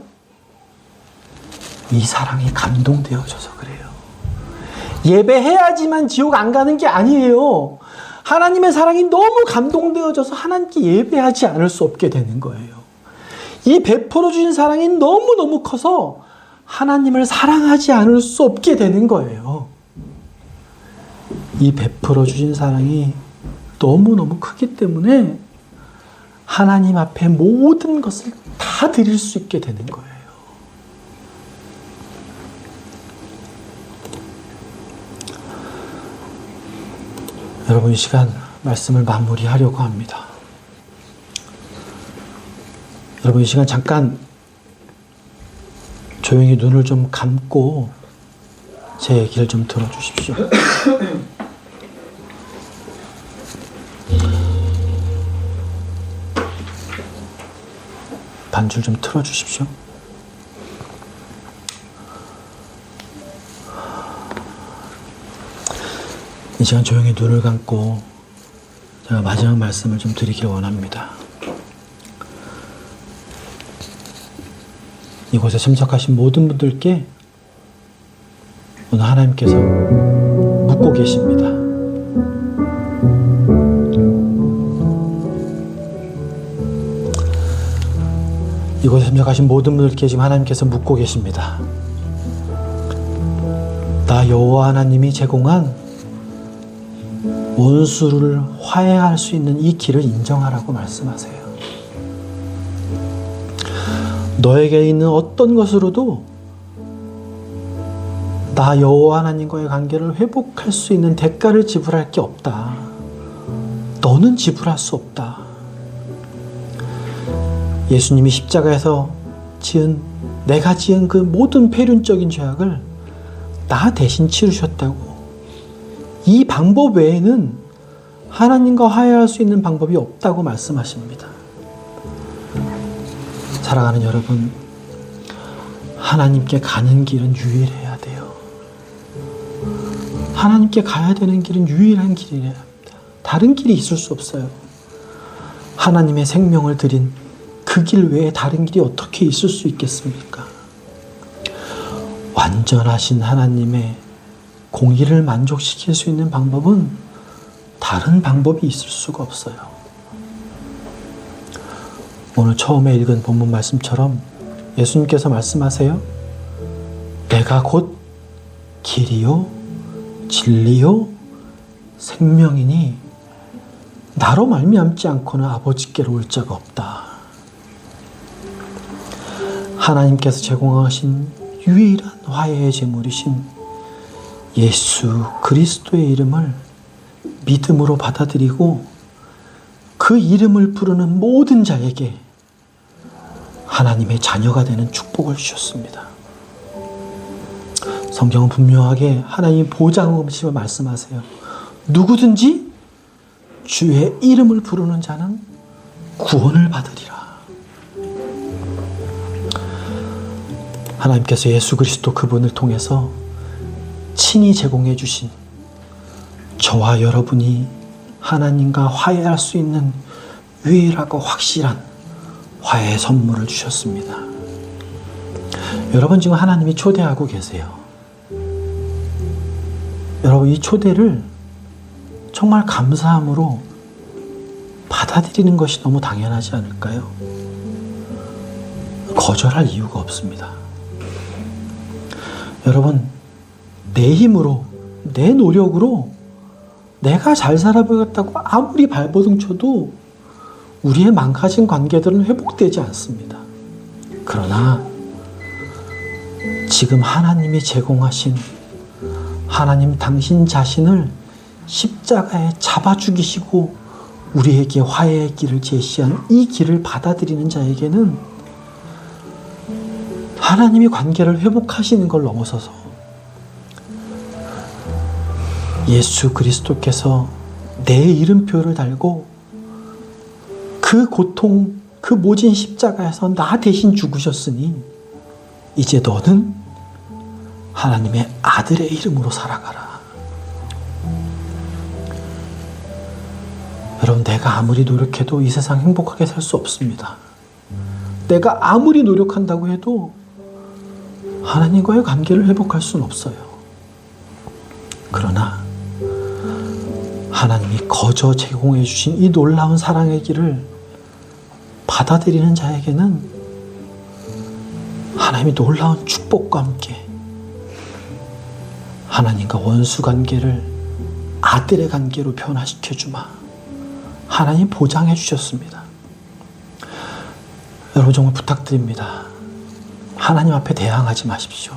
이 사랑이 감동되어져서 그래요. 예배해야지만 지옥 안 가는 게 아니에요. 하나님의 사랑이 너무 감동되어져서 하나님께 예배하지 않을 수 없게 되는 거예요. 이 베풀어 주신 사랑이 너무너무 커서 하나님을 사랑하지 않을 수 없게 되는 거예요. 이 베풀어 주신 사랑이 너무너무 크기 때문에 하나님 앞에 모든 것을 다 드릴 수 있게 되는 거예요. 여러분, 이 시간 말씀을 마무리하려고 합니다. 여러분, 이 시간 잠깐 조용히 눈을 좀 감고 제 얘기를 좀 들어주십시오. 반줄 좀 틀어주십시오. 이 시간 조용히 눈을 감고 제가 마지막 말씀을 좀 드리길 원합니다. 이곳에 참석하신 모든 분들께 오늘 하나님께서 묻고 계십니다. 이곳에 참석하신 모든 분들께 지금 하나님께서 묻고 계십니다. 나 여호와 하나님이 제공한 원수를 화해할 수 있는 이 길을 인정하라고 말씀하세요. 너에게 있는 어떤 것으로도 나 여호와 하나님과의 관계를 회복할 수 있는 대가를 지불할 게 없다. 너는 지불할 수 없다. 예수님이 십자가에서 내가 지은 그 모든 폐륜적인 죄악을 나 대신 치르셨다고. 이 방법 외에는 하나님과 화해할 수 있는 방법이 없다고 말씀하십니다. 사랑하는 여러분, 하나님께 가는 길은 유일해야 돼요. 하나님께 가야 되는 길은 유일한 길이래야 합니다. 다른 길이 있을 수 없어요. 하나님의 생명을 드린 그 길 외에 다른 길이 어떻게 있을 수 있겠습니까? 완전하신 하나님의 공의를 만족시킬 수 있는 방법은 다른 방법이 있을 수가 없어요. 오늘 처음에 읽은 본문 말씀처럼 예수님께서 말씀하세요. 내가 곧 길이요 진리요 생명이니 나로 말미암지 않고는 아버지께로 올 자가 없다. 하나님께서 제공하신 유일한 화해의 제물이신 예수 그리스도의 이름을 믿음으로 받아들이고 그 이름을 부르는 모든 자에게 하나님의 자녀가 되는 축복을 주셨습니다. 성경은 분명하게 하나님이 보장하시며 말씀하세요. 누구든지 주의 이름을 부르는 자는 구원을 받으리라. 하나님께서 예수 그리스도 그분을 통해서 친히 제공해 주신 저와 여러분이 하나님과 화해할 수 있는 유일하고 확실한 화해의 선물을 주셨습니다. 여러분 지금 하나님이 초대하고 계세요. 여러분 이 초대를 정말 감사함으로 받아들이는 것이 너무 당연하지 않을까요? 거절할 이유가 없습니다. 여러분 내 힘으로 내 노력으로 내가 잘 살아보겠다고 아무리 발버둥 쳐도 우리의 망가진 관계들은 회복되지 않습니다. 그러나 지금 하나님이 제공하신 하나님 당신 자신을 십자가에 잡아 죽이시고 우리에게 화해의 길을 제시한 이 길을 받아들이는 자에게는 하나님이 관계를 회복하시는 걸 넘어서서 예수 그리스도께서 내 이름표를 달고 그 고통, 그 모진 십자가에서 나 대신 죽으셨으니 이제 너는 하나님의 아들의 이름으로 살아가라. 여러분 내가 아무리 노력해도 이 세상 행복하게 살 수 없습니다. 내가 아무리 노력한다고 해도 하나님과의 관계를 회복할 수는 없어요. 그러나 하나님이 거저 제공해 주신 이 놀라운 사랑의 길을 받아들이는 자에게는 하나님이 놀라운 축복과 함께 하나님과 원수 관계를 아들의 관계로 변화시켜 주마 하나님 보장해 주셨습니다. 여러분 정말 부탁드립니다. 하나님 앞에 대항하지 마십시오.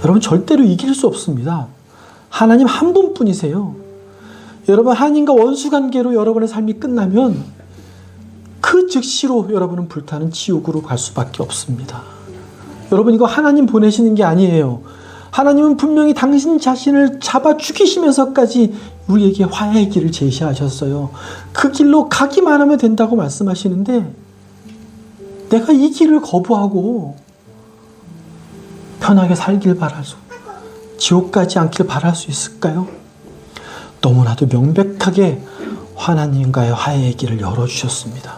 여러분 절대로 이길 수 없습니다. 하나님 한 분뿐이세요. 여러분 하나님과 원수 관계로 여러분의 삶이 끝나면 그 즉시로 여러분은 불타는 지옥으로 갈 수밖에 없습니다. 여러분 이거 하나님 보내시는 게 아니에요. 하나님은 분명히 당신 자신을 잡아 죽이시면서까지 우리에게 화해의 길을 제시하셨어요. 그 길로 가기만 하면 된다고 말씀하시는데 내가 이 길을 거부하고 편하게 살길 바랄 수, 지옥 가지 않길 바랄 수 있을까요? 너무나도 명백하게 하나님과의 화해의 길을 열어주셨습니다.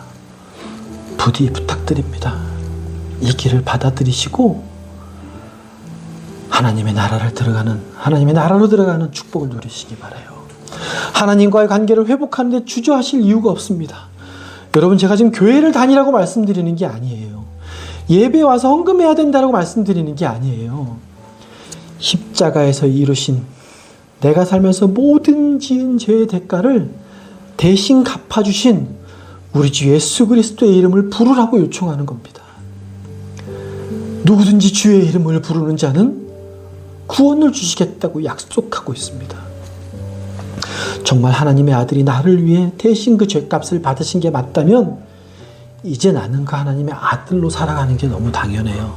부디 부탁드립니다. 이 길을 받아들이시고 하나님의 나라로 들어가는 축복을 누리시기 바라요. 하나님과의 관계를 회복하는 데 주저하실 이유가 없습니다. 여러분 제가 지금 교회를 다니라고 말씀드리는 게 아니에요. 예배 와서 헌금해야 된다고 말씀드리는 게 아니에요. 십자가에서 이루신 내가 살면서 모든 지은 죄의 대가를 대신 갚아주신 우리 주 예수 그리스도의 이름을 부르라고 요청하는 겁니다. 누구든지 주의 이름을 부르는 자는 구원을 주시겠다고 약속하고 있습니다. 정말 하나님의 아들이 나를 위해 대신 그 죄값을 받으신 게 맞다면 이제 나는 그 하나님의 아들로 살아가는 게 너무 당연해요.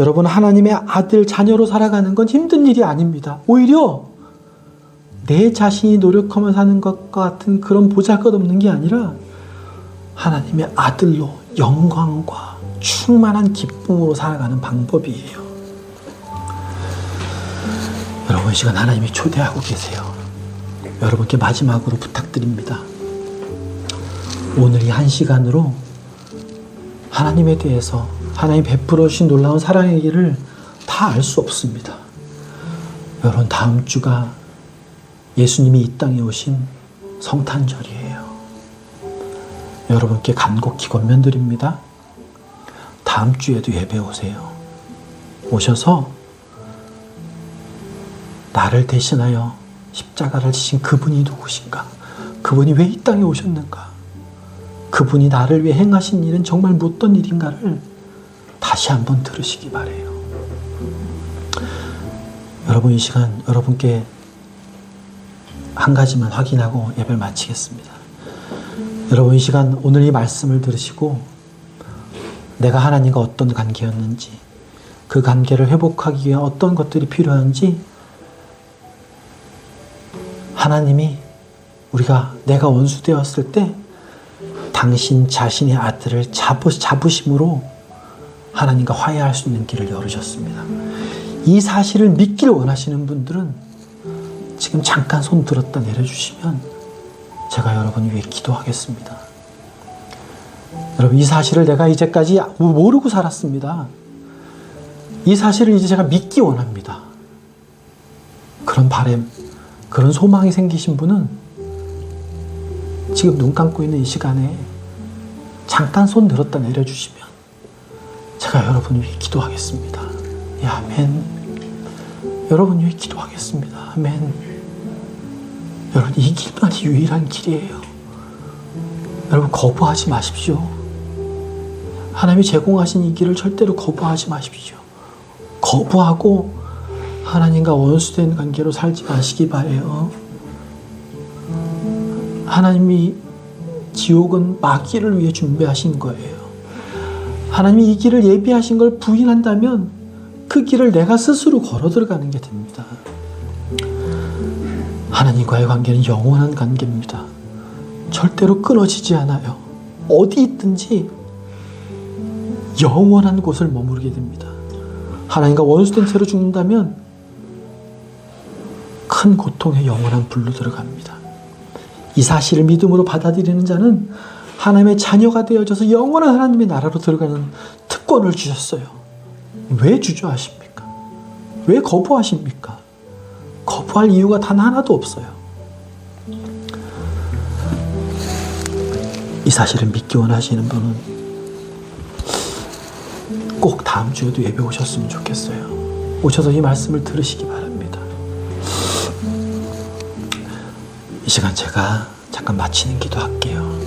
여러분 하나님의 아들 자녀로 살아가는 건 힘든 일이 아닙니다. 오히려 내 자신이 노력하며 사는 것과 같은 그런 보잘것없는 게 아니라 하나님의 아들로 영광과 충만한 기쁨으로 살아가는 방법이에요. 여러분 이 시간 하나님이 초대하고 계세요. 여러분께 마지막으로 부탁드립니다. 오늘 이 한 시간으로 하나님에 대해서 하나님 베풀어 주신 놀라운 사랑의 길을 다 알 수 없습니다. 여러분 다음 주가 예수님이 이 땅에 오신 성탄절이에요. 여러분께 간곡히 권면드립니다. 다음 주에도 예배 오세요. 오셔서 나를 대신하여 십자가를 지신 그분이 누구신가? 그분이 왜 이 땅에 오셨는가? 그분이 나를 위해 행하신 일은 정말 어떤 일인가를 다시 한번 들으시기 바라요. 여러분 이 시간 여러분께 한 가지만 확인하고 예배를 마치겠습니다. 여러분 이 시간 오늘 이 말씀을 들으시고 내가 하나님과 어떤 관계였는지 그 관계를 회복하기 위해 어떤 것들이 필요한지 하나님이 내가 원수되었을 때 당신 자신의 아들을 잡으심으로 하나님과 화해할 수 있는 길을 열으셨습니다. 이 사실을 믿기를 원하시는 분들은 지금 잠깐 손 들었다 내려주시면 제가 여러분 위해 기도하겠습니다. 여러분, 이 사실을 내가 이제까지 모르고 살았습니다. 이 사실을 이제 제가 믿기 원합니다. 그런 바람, 그런 소망이 생기신 분은 지금 눈 감고 있는 이 시간에 잠깐 손 들었다 내려주시면 제가 여러분 위해 기도하겠습니다. 예, 아멘. 여러분 위해 기도하겠습니다. 아멘. 여러분, 이 길만이 유일한 길이에요. 여러분, 거부하지 마십시오. 하나님이 제공하신 이 길을 절대로 거부하지 마십시오. 거부하고 하나님과 원수된 관계로 살지 마시기 바래요. 하나님이 지옥은 마귀를 위해 준비하신 거예요. 하나님이 이 길을 예비하신 걸 부인한다면 그 길을 내가 스스로 걸어 들어가는 게 됩니다. 하나님과의 관계는 영원한 관계입니다. 절대로 끊어지지 않아요. 어디 있든지 영원한 곳을 머무르게 됩니다. 하나님과 원수된 채로 죽는다면 큰 고통의 영원한 불로 들어갑니다. 이 사실을 믿음으로 받아들이는 자는 하나님의 자녀가 되어져서 영원한 하나님의 나라로 들어가는 특권을 주셨어요. 왜 주저하십니까? 왜 거부하십니까? 거부할 이유가 단 하나도 없어요. 이 사실을 믿기 원하시는 분은 꼭 다음 주에도 예배 오셨으면 좋겠어요. 오셔서 이 말씀을 들으시기 바랍니다. 이 시간 제가 잠깐 마치는 기도할게요.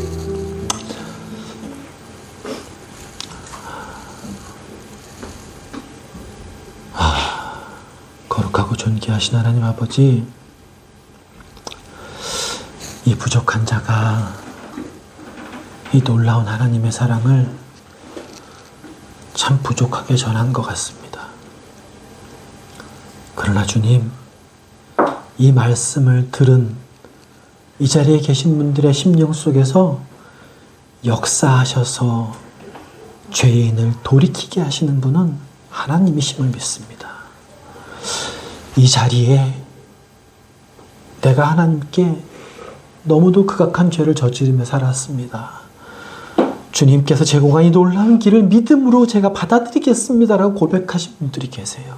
거룩하고 존귀하신 하나님 아버지, 이 부족한 자가 이 놀라운 하나님의 사랑을 참 부족하게 전한 것 같습니다. 그러나 주님, 이 말씀을 들은 이 자리에 계신 분들의 심령 속에서 역사하셔서 죄인을 돌이키게 하시는 분은 하나님이심을 믿습니다. 이 자리에 내가 하나님께 너무도 극악한 죄를 저지르며 살았습니다. 주님께서 제공한 이 놀라운 길을 믿음으로 제가 받아들이겠습니다라고 고백하신 분들이 계세요.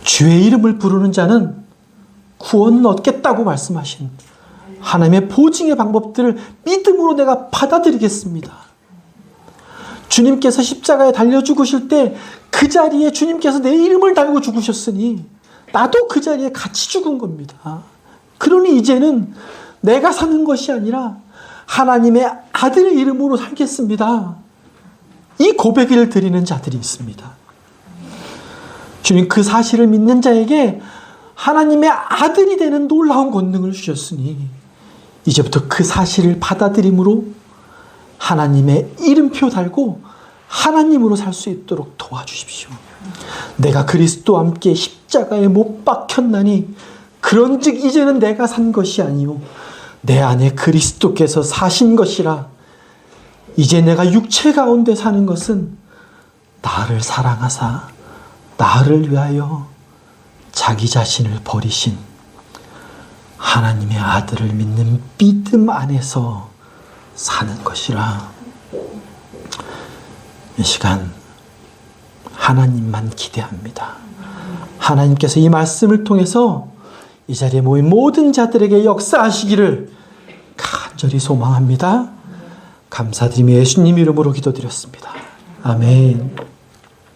주의 이름을 부르는 자는 구원을 얻겠다고 말씀하신 하나님의 보증의 방법들을 믿음으로 내가 받아들이겠습니다. 주님께서 십자가에 달려 죽으실 때 그 자리에 주님께서 내 이름을 달고 죽으셨으니 나도 그 자리에 같이 죽은 겁니다. 그러니 이제는 내가 사는 것이 아니라 하나님의 아들의 이름으로 살겠습니다. 이 고백을 드리는 자들이 있습니다. 주님, 그 사실을 믿는 자에게 하나님의 아들이 되는 놀라운 권능을 주셨으니 이제부터 그 사실을 받아들임으로 하나님의 이름표 달고 하나님으로 살 수 있도록 도와주십시오. 내가 그리스도와 함께 십자가에 못 박혔나니 그런즉 이제는 내가 산 것이 아니요 내 안에 그리스도께서 사신 것이라. 이제 내가 육체 가운데 사는 것은 나를 사랑하사 나를 위하여 자기 자신을 버리신 하나님의 아들을 믿는 믿음 안에서 사는 것이라. 이 시간 하나님만 기대합니다. 하나님께서 이 말씀을 통해서 이 자리에 모인 모든 자들에게 역사하시기를 간절히 소망합니다. 감사드리며 예수님 이름으로 기도드렸습니다. 아멘.